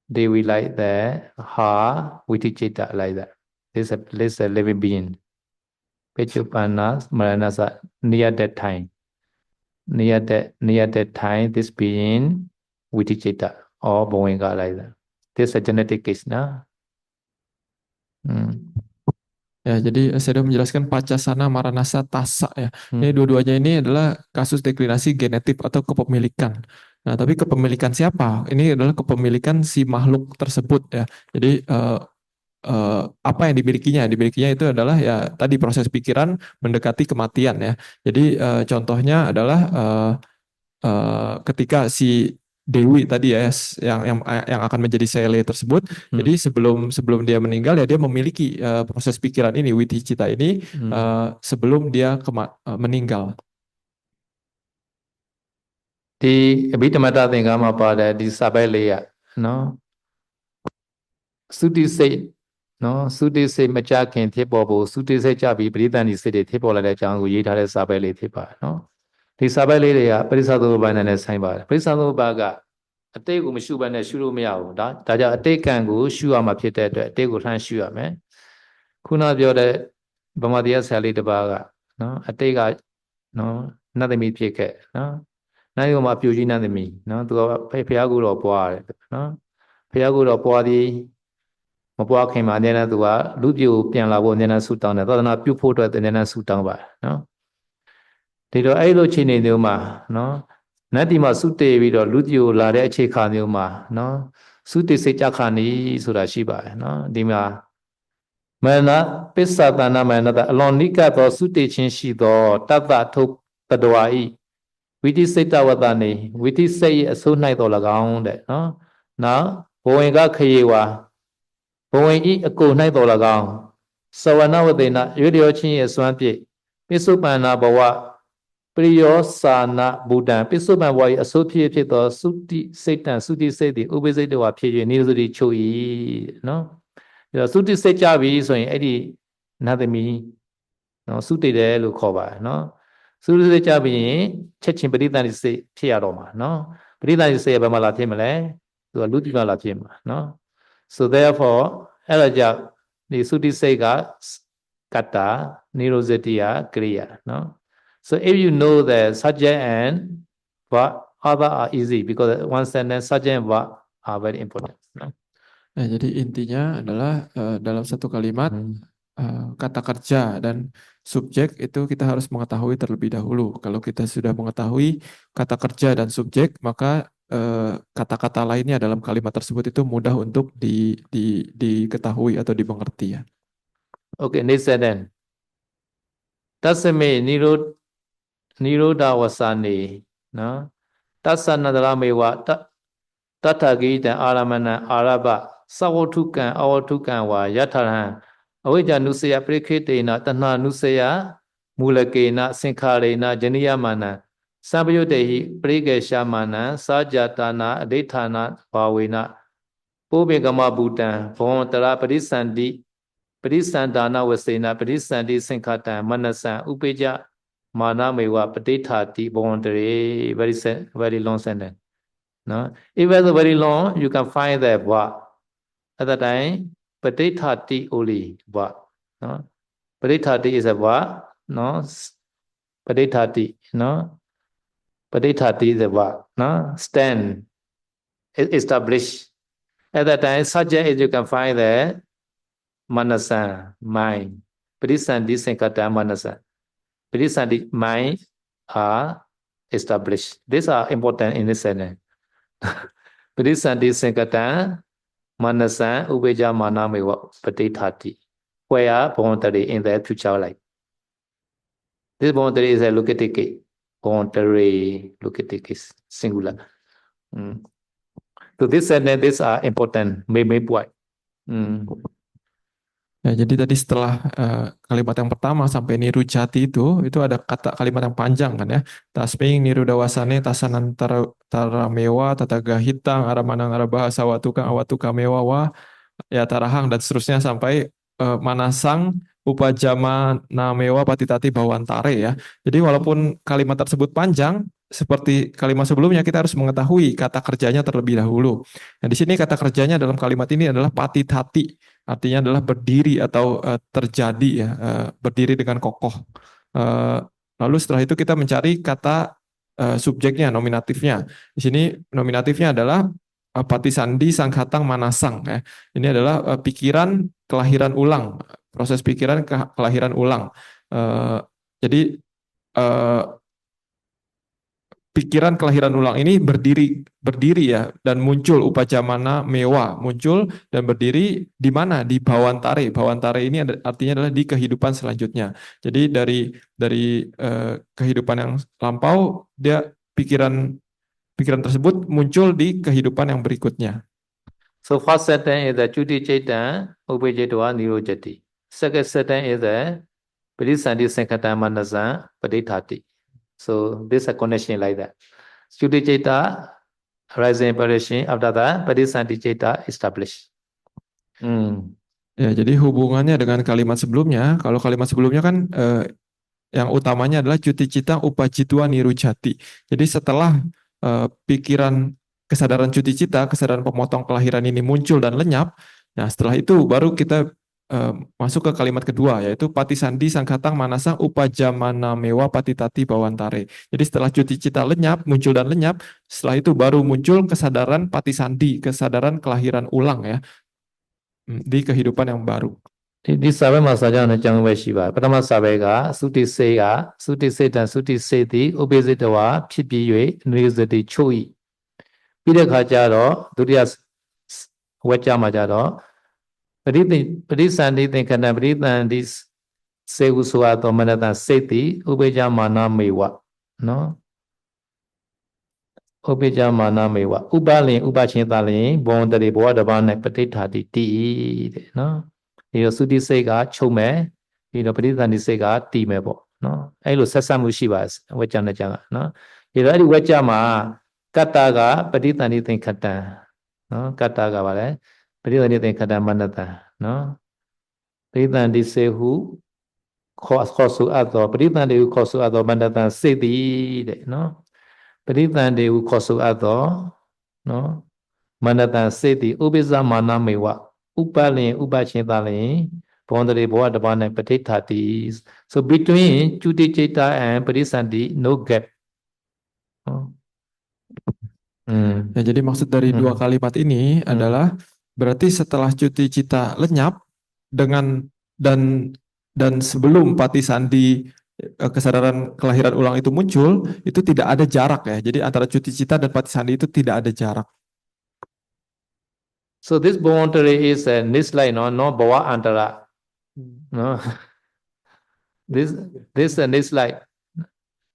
S1: the Ha Vitichita like that. This is a living being. Pichupanna Maranasa near that time. Near that time, this being Vitichita or Bowenga like that. This is a genetic case, no?
S2: Ya, jadi saya sudah menjelaskan Pacasana, Maranasa, Tassa ya. Ini
S1: Hmm.
S2: dua-duanya ini adalah kasus deklinasi genetik atau kepemilikan. Nah, tapi kepemilikan siapa? Ini adalah kepemilikan si makhluk tersebut ya. Jadi apa yang dimilikinya? Dimilikinya itu adalah ya tadi proses pikiran mendekati kematian ya. Jadi contohnya adalah ketika si Dewi tadi ya yang akan menjadi Sele tersebut. Jadi sebelum dia meninggal ya dia memiliki proses pikiran ini Witticita ini sebelum dia meninggal.
S1: ဒီအဘိဓမ္မတသင်္ကန်းမှာပါတဲ့ဒီစာပိုက်လေးอ่ะနော်သုတိစိတ်နော်သုတိစိတ်မကြခင်ဖြစ်ပေါ်ဖို့သုတိစိတ်ကြပြီးပရိသန္တိစိတ်တွေဖြစ်ပေါ်လာတဲ့အကြောင်းကိုရေးထားတဲ့စာပိုက်လေးဖြစ်ပါတယ်နော်ဒီစာပိုက်လေးတွေကပရိစ္ဆာသုဘိုင်းနဲ့ဆိုင်ပါတယ်ပရိစ္ဆာသုဘကအတိတ်ကိုမရှုဘဲနဲ့ရှုလို့မရဘူးဒါကြောင့်အတိတ်ကံကိုရှုရမှာဖြစ်တဲ့အတွက်အတိတ်ကိုလှမ်းရှုရမယ်ခုနပြောတဲ့ဗမာတရားဆရာလေးတစ်ပါးကနော်အတိတ်ကနော်နတ်သမီးဖြစ်ခဲ့နော်နိုင်ရောမှာပြူကြီးနတ်သမီးနော်သူကဖះကိုတော့ပွားတယ်နော်ဖះကိုတော့ပွားသည်မပွားခင်မှာအနေနဲ့သူကလူပြူပြန်လာဖို့အနေနဲ့ဆူတောင်းတယ်သာသနာပြုဖို့အတွက်အနေနဲ့ဆူတောင်းပါတယ်နော်ဒီတော့အဲ့လိုချိန်နေမျိုးမှာနော်နတ်ဒီမှာစုတည်ပြီးတော့လူပြူလာတဲ့အခြေခါမျိုးမှာနော်စုတည်စိတ်ကြခါနီဆိုတာရှိပါတယ်နော်ဒီမှာမနပစ္ဆတနာမနတအလွန်နိကသောစုတည်ခြင်းရှိသောတတ္တထုတ်တတဝါဤဝိတိစိတ်တဝတ္တနေဝိတိစိတ်အစိုး၌တော်၎င်းတဲ့နော်နောက်ဘဝင်ကခရေဝါဘဝင်ဤအကို၌တော်၎င်းသဝနဝတေနရွေလျောချင်းရဲ့စွမ်းပြည့်ပိစုပန္နာဘဝပရိယောစာနာဘူတံပိစုပန်ဘဝ၏အစိုးဖြစ်သောသုတိစိတ်တံသုတိစိတ်သည်ဥပိစိတ်တော်ဖြစ်၍နိရောဓိချုပ်၏နော်ဒါသုတိစိတ်ကြပြီဆိုရင်အဲ့ဒီနတ်သမီးနော်သုတိတယ်လို့ခေါ်ပါတယ်နော်သုတိစိတ်ကြပြီရင်ချက်ချင်းပရိသန္တိစိတ်ဖြစ်ရတော့မှာနော်ပရိသန္တိစိတ်ဘယ်မှာလာဖြစ်မလဲသူကလူတိမှာလာဖြစ်မှာနော် so therefore အဲ့ဒါကြောင့်ဒီသုတိစိတ်ကကတ္တာနိရောဇတိယကရိယာနော် so if you know the subject and verb other are easy because one sentence subject and verb are very important no?
S2: Nah, jadi intinya adalah dalam satu kalimat kata kerja dan subjek itu kita harus mengetahui terlebih dahulu. Kalau kita sudah mengetahui kata kerja dan subjek, maka kata-kata lainnya dalam kalimat tersebut itu mudah untuk diketahui atau dimengerti ya.
S1: Okay, next sentence. Tasame nirodha wasani, no? Tasanadala mewa tatagita aramana araba sawatukan awatukan wa yataran awija nusaya prikhetena tanha nusaya mulakena sinkharena janiyamana sabayotehi prikeshamana sajatana adithana bhavena pobegama bhutan bhavantara parisandana wasena parisandi sinkhatan manasan upeja mana mewa patithati bhavantare very long sentence. No? If it's very long, you can find the verb. At that time, patithati only verb. No? Patithati is a verb. No? Patithati. No? Patithati is a verb. No? Stand. Establish. At that time, subject is you can find the manasa, mind. Parisandi sankata manasa. Parisandi mind are established. These are important in this sentence. Parisandi sankata manasa ubeja mana mewa patithati. Where voluntary in the future life. This voluntary is a locative. Voluntary locative is singular. So this sentence these are important. Maybe point.
S2: Ya, jadi tadi setelah kalimat yang pertama sampai nirucati itu ada kalimat yang panjang kan ya. Tasming nirudawasane tasanantara taramewa tatagahitang aramanang arabahasa awatuka mewa wa ya tarahang dan seterusnya sampai manasang upajama namewa patitati bawantare ya. Jadi walaupun kalimat tersebut panjang seperti kalimat sebelumnya kita harus mengetahui kata kerjanya terlebih dahulu. Nah, di sini kata kerjanya dalam kalimat ini adalah patitati, artinya adalah berdiri atau terjadi ya, berdiri dengan kokoh. Lalu setelah itu kita mencari kata subjeknya, nominatifnya. Di sini nominatifnya adalah patisandi sangkatang manasang ya. Ini adalah pikiran kelahiran ulang, proses pikiran kelahiran ulang. Jadi pikiran kelahiran ulang ini berdiri ya dan muncul upajamana mewa muncul dan berdiri di mana di bawantare. Bawantare ini artinya adalah di kehidupan selanjutnya. Jadi dari kehidupan yang lampau dia pikiran tersebut muncul di kehidupan yang berikutnya.
S1: So first sentence is the Chuti Chaitan Upajitwa Nirojati. Second sentence is the Padisanti Sankata Manasa Padithati. So this is a connection like that. Chuti Chaita rising apparition, after that Padisanti Chaita established.
S2: Ya, jadi hubungannya dengan kalimat sebelumnya, kalau kalimat sebelumnya kan yang utamanya adalah cuti cita upajitwa nirujati. Jadi setelah pikiran kesadaran cuti cita, kesadaran pemotong kelahiran ini muncul dan lenyap, nah setelah itu baru kita masuk ke kalimat kedua, yaitu patisandi sangkatang manasang upajamana mewa patitati bawantare. Jadi setelah cuti cita lenyap, muncul dan lenyap, setelah itu baru muncul kesadaran patisandi, kesadaran kelahiran ulang ya, di kehidupan yang baru.
S1: Di sahabat masalah jangan bersifat. Pertama sahabat suti sega, suti sedan, suti seti, obesitawa, pipiwe, nuzati chui. Bila kajaro, dunia wajah majaro. Padisanti tingkatan padisanti segusua atau manatan seti, ubeja mana mewa, no? Ubeja mana mewa. Ubalin, ubachintalin, bon dari bawa depan naik petitati ti, no? ဒီတော့သုတိစိတ်ကချုပ်မယ်ပြီးတော့ပဋိသန္ဓေစိတ်ကတည်မယ်ပေါ့နော်အဲ့လိုဆက်ဆက်မှုရှိပါဝကြနဲ့ကြကနော်ဒီတော့အဲ့ဒီဝကြမှာကတ္တကပဋိသန္ဓေသင်္ခတံနော်ကတ္တကပါလေပဋိသန္ဓေသင်္ခတံမနတံနော်ပဋိသန္ဓေစေဟုခေါ်ဆိုအပ်သောပဋိသန္ဓေဟုခေါ်ဆိုအပ်သောမနတံစိတ်သည်တဲ့နော်ပဋိသန္ဓေဟုခေါ်ဆိုအပ်သောနော်မနတံစိတ်သည်ဥပိ္ပဇမာနမေဝUpalin, Upachintalin, Bondari Boa Dabana Patitati. So between Chuti Chaita and Padisanti, no gap.
S2: Ya, jadi maksud dari dua kalimat ini adalah berarti setelah cuti cita lenyap dengan dan sebelum patisandi kesadaran kelahiran ulang itu muncul, itu tidak ada jarak ya. Jadi antara cuti cita dan patisandi itu tidak ada jarak.
S1: So this voluntary is a nislai, no bhava antara. No, this is a nislai.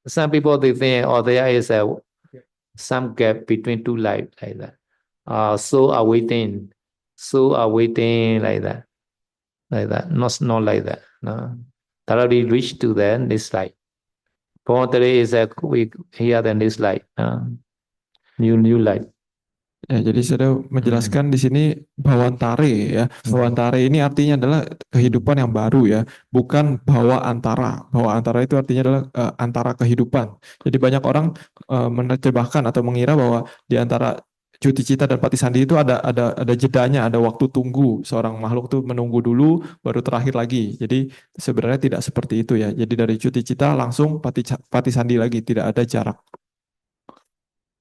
S1: Some people they think, oh, there is some gap between two lives like that. So awaiting like that, not like that. No, thoroughly reach to the nislai. Voluntary is we hear the nislai, new life.
S2: Ya, jadi saya menjelaskan di sini bawantare ya. Bawantare ini artinya adalah kehidupan yang baru ya, bukan bawa antara. Bawa antara itu artinya adalah antara kehidupan. Jadi banyak orang menerjemahkan atau mengira bahwa di antara cuti cita dan patisandi itu ada jedanya, ada waktu tunggu. Seorang makhluk tuh menunggu dulu baru terakhir lagi. Jadi sebenarnya tidak seperti itu ya. Jadi dari cuti cita langsung patisandi lagi, tidak ada jarak.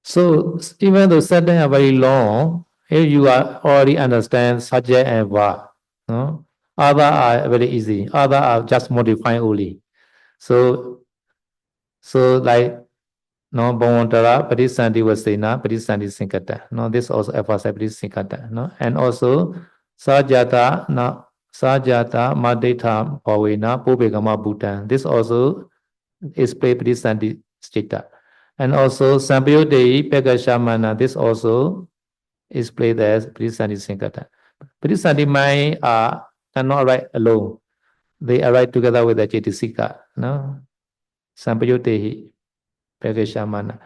S1: So even though sentence are very long, if you are already understand subject and verb, no? Other are very easy. Other are just modifying only. So like no bhavantara, padisanti vasena, padisanti sinkata. No, this also emphasizes padisankata. No, and also sajata madhita bhavena pobegama bhutan. This also is padisanti stita. And also Sampayodei Pegashamana, this also is played as Padisanti Sinkata. Padisanti mind cannot write alone. They arrive together with the Chetisika. No? Sampayodei Pegashamana.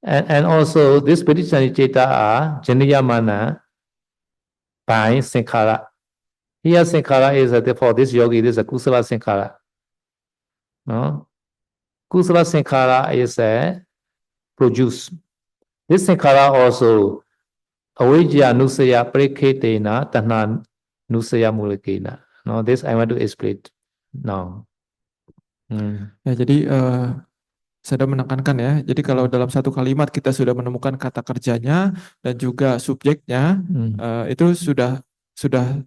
S1: And also this Padisanti Cheta are Janiyamana by sankhara. Here sankhara is for this yogi, this is a kusala sankhara. No? Kusala sankhara is a produce. This sankhara also avijja nusaya parikhetena tanha nusaya mulakena. No, this I want to explain now.
S2: Ya, jadi saya sudah menekankan ya. Jadi kalau dalam satu kalimat kita sudah menemukan kata kerjanya dan juga subjeknya, itu sudah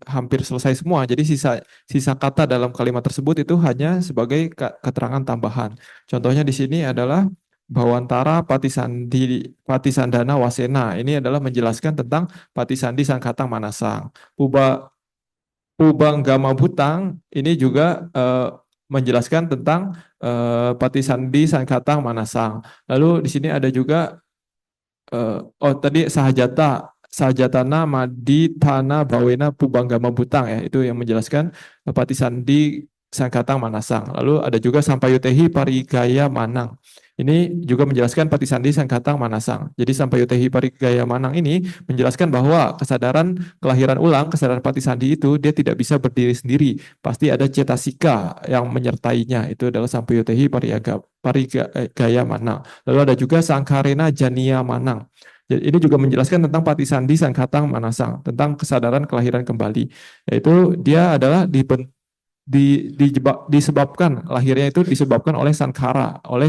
S2: hampir selesai semua. Jadi sisa kata dalam kalimat tersebut itu hanya sebagai keterangan tambahan. Contohnya di sini adalah Bawantara Patisandana Wasena. Ini adalah menjelaskan tentang Patisandi Sangkatang Manasang. Pubanggama Butang ini juga menjelaskan tentang Patisandi Sangkatang Manasang. Lalu di sini ada juga tadi Sahajatana Maditana Bawena Pubanggama Butang ya, itu yang menjelaskan Patisandi Sangkatang Manasang. Lalu ada juga Sampayutehi Parigaya Manang. Ini juga menjelaskan Patisandi Sangkatang Manasang. Jadi Sampayutehi Parigaya Manang ini menjelaskan bahwa kesadaran kelahiran ulang, kesadaran Patisandi itu dia tidak bisa berdiri sendiri. Pasti ada cetasika yang menyertainya. Itu adalah Sampayutehi Parigaya Manang. Lalu ada juga Sangkarena Jania Manang. Jadi ini juga menjelaskan tentang Patisandi Sangkatang Manasang, tentang kesadaran kelahiran kembali. Yaitu dia adalah disebabkan lahirnya itu disebabkan oleh sankhara, oleh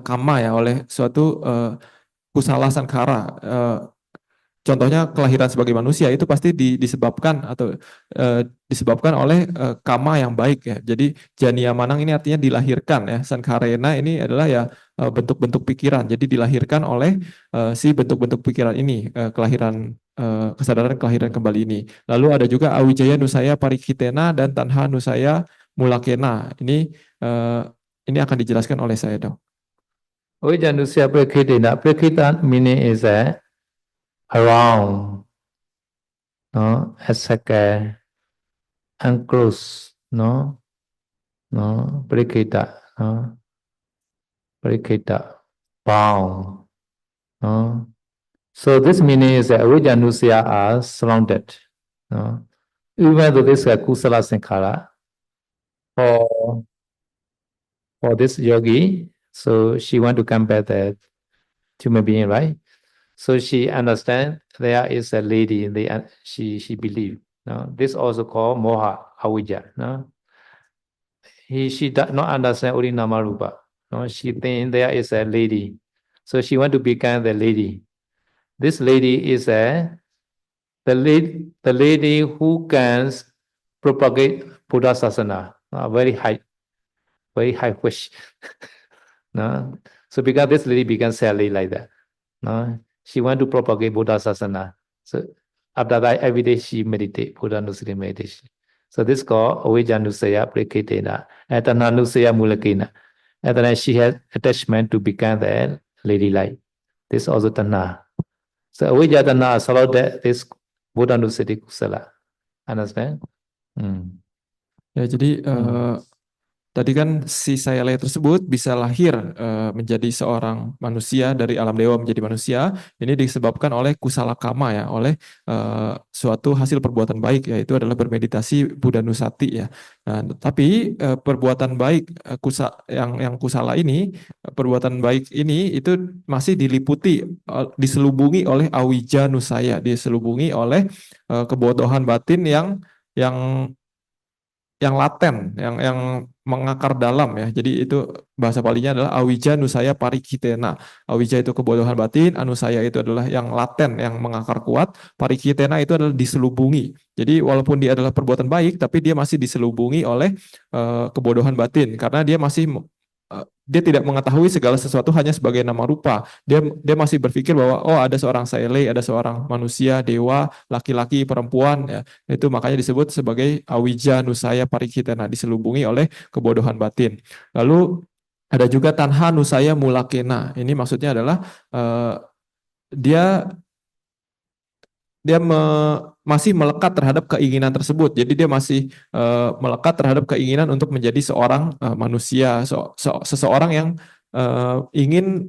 S2: kama ya, oleh suatu kusala sankhara. Contohnya kelahiran sebagai manusia itu pasti disebabkan atau disebabkan oleh kama yang baik ya. Jadi jania manang ini artinya dilahirkan ya. Sankharena ini adalah ya bentuk-bentuk pikiran. Jadi dilahirkan oleh si bentuk-bentuk pikiran ini, kesadaran kelahiran kembali ini. Lalu ada juga awijaya nusaya parikitena dan tanha nusaya mulakena. Ini akan dijelaskan oleh saya, Dok.
S1: Awijaya nusaya parikitena. Parikita meaning is around, no, a circle, enclosed, no, parikita, no, parikita, bound, no. So this meaning is that avijja nusaya are surrounded, no. Even though this is a kusala sankhara for this yogi, so she want to come back that human being, right? So she understand there is a lady, she believe. No? This also called moha avijja. No? She does not understand only nama rupa. No? She think there is a lady. So she want to become the lady. This lady is the lady who can propagate Buddha Sasana. Very high wish. No? So because this lady becomes sadly like that. No? She want to propagate Buddha Sasana. So after that, every day she meditate, Buddha Nusaya meditation. So this is called Avijja Nusaya Prakitena, Tanha Nusaya Mulakena. And then she has attachment to become the lady light. This is also Tanha. So Avijja Tanha surrounded this Buddha Nusaya Kusala. Understand?
S2: Ya, jadi tadi kan si sayalaya tersebut bisa lahir menjadi seorang manusia, dari alam dewa menjadi manusia. Ini disebabkan oleh kusala kama ya, oleh suatu hasil perbuatan baik, yaitu adalah bermeditasi Buddha Nusati ya. Nah, tapi perbuatan baik yang kusala ini, perbuatan baik ini itu masih diselubungi oleh avijja nusaya, diselubungi oleh kebodohan batin yang laten, yang mengakar dalam ya. Jadi itu bahasa palinya adalah avijja nusaya parikitena. Avijja itu kebodohan batin, anusaya itu adalah yang laten, yang mengakar kuat, parikitena itu adalah diselubungi. Jadi walaupun dia adalah perbuatan baik, tapi dia masih diselubungi oleh kebodohan batin, karena dia tidak mengetahui segala sesuatu hanya sebagai nama rupa. Dia masih berpikir bahwa ada seorang sayalay, ada seorang manusia, dewa, laki-laki, perempuan ya. Itu makanya disebut sebagai avijja nusaya parikitena, diselubungi oleh kebodohan batin. Lalu ada juga tanha nusaya mulakena. Ini maksudnya adalah dia masih melekat terhadap keinginan tersebut. Jadi dia masih melekat terhadap keinginan untuk menjadi seorang manusia, seseorang yang ingin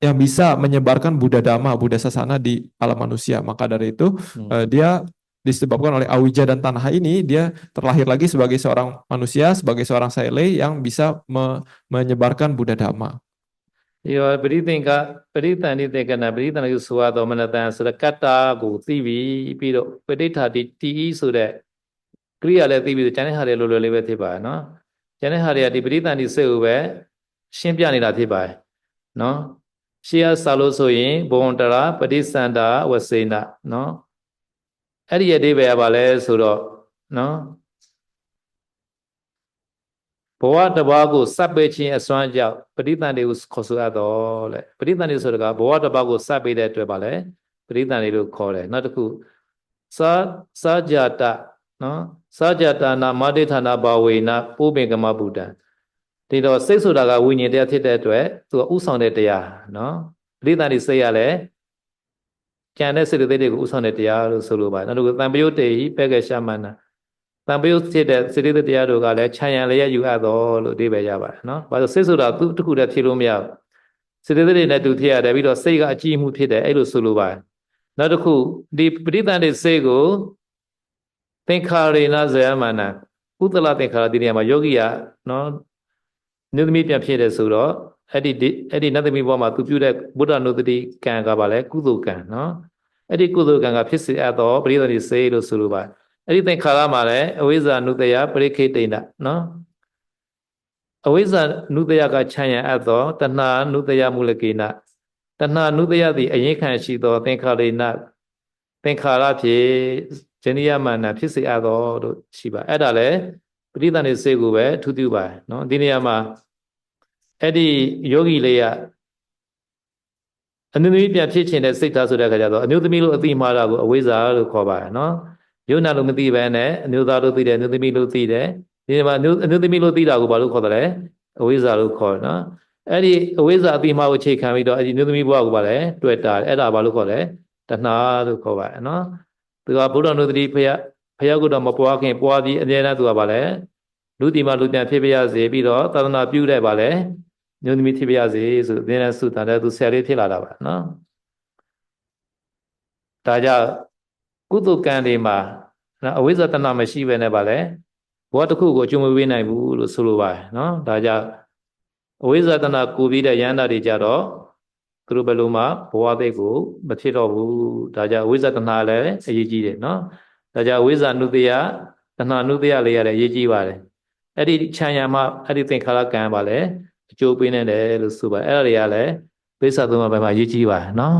S2: yang bisa menyebarkan Buddha Dhamma, Buddha Sasana di alam manusia. Maka dari itu dia disebabkan oleh awija dan tanha ini, dia terlahir lagi sebagai seorang manusia, sebagai seorang sailei yang bisa menyebarkan Buddha Dhamma.
S1: ဒီတော့ပရိသင်္ကပရိသန္တိသင်္ကနာပရိသန္တိဆိုရသောမနတန်ဆိုတဲ့ကတ္တာကိုသိပြီးတော့ပဋိဋ္ဌာတိတီဤဆိုတဲ့ကရိယာလည်းသိပြီးတော့ကျန်တဲ့ဟာတွေလိုလိုလေးပဲဖြစ်ပါတယ်နော်ကျန်တဲ့ဟာတွေကဒီပဋိသန္တိစိတ်ကိုပဲရှင်းပြနေတာဖြစ်ပါတယ်နော်ရှေးကစာလို့ဆိုရင်ဘဝန္တရာပဋိသန္တာဝစေနနော်အဲ့ဒီရဲ့အဓိပ္ပာယ်ကဘာလဲဆိုတော့နော်ဘဝတစ်ပါးကိုစပ်ပေးခြင်းအစွမ်းကြောင့်ပဋိသန္တိကိုခေါ်ဆိုရတော့လေပဋိသန္တိဆိုတော့ဘဝတစ်ပါးကိုစပ်ပေးတဲ့အတွက်ပါလေပဋိသန္တိလို့ခေါ်တယ်နောက်တစ်ခုစာကြတနော်စာကြတနာမတေဌာနာဘာဝေနပုပ္ပင်ကမဗုဒ္ဓံဒီတော့စိတ်ဆိုတာကဝိညာဉ်တရားဖြစ်တဲ့အတွက်သူကဥဆောင်တဲ့တရားနော်ပဋိသန္တိစိတ်ရလဲကြံတဲ့စေတသိက်တွေကိုဥဆောင်တဲ့တရားလို့ဆိုလိုပါတယ်နောက်တစ်ခုတံပယုတ်တေဟိပေကရှမနာတံပယုတ်ဖြစ်တဲ့စေတသိက်တရားတို့ကလည်းခြံရံလျက်ယူအပ်တော်လို့အဓိပ္ပာယ်ရပါတယ်နော်ဘာလို့စိတ်ဆိုတာသူတစ်ခုတည်းဖြစ်လို့မရဘူးစေတသိက်တွေနဲ့တူဖြစ်ရတယ်ပြီးတော့စိတ်ကအကြည့်မှုဖြစ်တယ်အဲ့လိုဆိုလိုပါတယ်နောက်တစ်ခုဒီပဋိသန္တိစိတ်ကိုသင်္ခါရေနဇယမနာဥဒ္ဒလသင်္ခါရဒီနေရာမှာယောဂီကနော်နုသမီးပြန်ဖြစ်တယ်ဆိုတော့အဲ့ဒီနတ်သမီးဘဝမှာသူပြုတဲ့ဗုဒ္ဓနုတ္တိကံကပါလဲကုသိုလ်ကံနော်အဲ့ဒီကုသိုလ်ကံကဖြစ်စေအပ်သောပရိသန္တိစိတ်လို့ဆိုလိုပါတယ်အဲ့ဒီသင်္ခါရမှာလည်းအဝိဇ္ဇာနုတယပရိခိတိဏနော်အဝိဇ္ဇာနုတယကခြံရံအပ်သောတဏှာနုတယမူလကေနတဏှာနုတယသည်အရင်ခံရှိသောသင်္ခါရေနသင်္ခါရဖြင့်ဇနိယမန္နဖြစ်စေအပ်သောလို့ရှိပါအဲ့ဒါလည်းပရိသန္တိစိတ်ကိုပဲထူးထူးပါတယ်နော်ဒီနေရာမှာအဲ့ဒီယောဂီလေးကအနုသမီးပြန်ဖြစ်ခြင်းတဲ့စိတ်ထားဆိုတဲ့အခါကျတော့အနုသမီးလို့အတိမှားတာကိုအဝိဇ္ဇာလို့ခေါ်ပါတယ်နော်ယုံနာလို့မသိဘဲနဲ့အနုသားလို့သိတယ်အနုသမီးလို့သိတယ်ဒီမှာအနုသမီးလို့သိတာကိုဘာလို့ခေါ်တယ်အဝိဇ္ဇာလို့ခေါ်နော်အဲ့ဒီအဝိဇ္ဇာအတိမှားကိုချိန်ခံပြီးတော့အဲ့ဒီအနုသမီးဘဝကိုဘာလဲတွေ့တာအဲ့ဒါဘာလို့ခေါ်လဲတဏှာလို့ခေါ်ပါတယ်နော်သူကဘုရားနုတ္တိဖယားကတော့မပွားခင်ပွားပြီးအမြဲတမ်းသူကဘာလဲလူတီမှာလူပြန်ဖြစ်ပြရစေပြီးတော့သာသနာပြုတဲ့ဘာလဲညုံသမီးဖြစ်ပြရစေဆိုအမြဲတမ်းဆုတောင်းတယ်သူဆယ်လေးဖြစ်လာတာပါနော်ဒါကြောင့်ကုသကံတွေမှာအဝိဇ္ဇတဏမရှိပဲနဲ့ပါလေဘောတစ်ခုကိုအကျိုးမပေးနိုင်ဘူးလို့ဆိုလိုပါတယ်နော်ဒါကြောင့်အဝိဇ္ဇတဏကိုပြီးတဲ့ယန္တာတွေကြတော့သူတို့ဘယ်လိုမှဘဝသိကိုမဖြစ်တော့ဘူးဒါကြောင့်အဝိဇ္ဇတဏလည်းအရေးကြီးတယ်နော်ဒါကြောင့်အဝိဇ္ဇနုတယတဏနုတယလေးရတယ်အရေးကြီးပါတယ်အဲ့ဒီခြံရံမှအဲ့ဒီသင်္ခါရကံပါလေအကျိုးပေးနေတယ်လို့ဆိုပါတယ်အဲ့ဒါတွေကလည်းပိဿသုံးပါးဘက်မှာအရေးကြီးပါတယ်နော်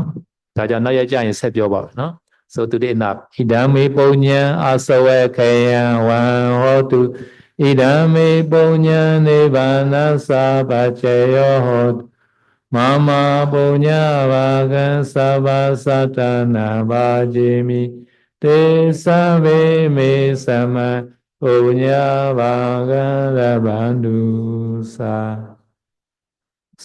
S1: ဒါကြောင့်နောက်ရကြရင်ဆက်ပြောပါမယ်နော် So today enough. Idame punya asawa kaya wan hotu. Idame punya nibbana sabacayo hotu. Mama punya vagan sabasatana bajimi. Te save me sama punya vagan labandusa.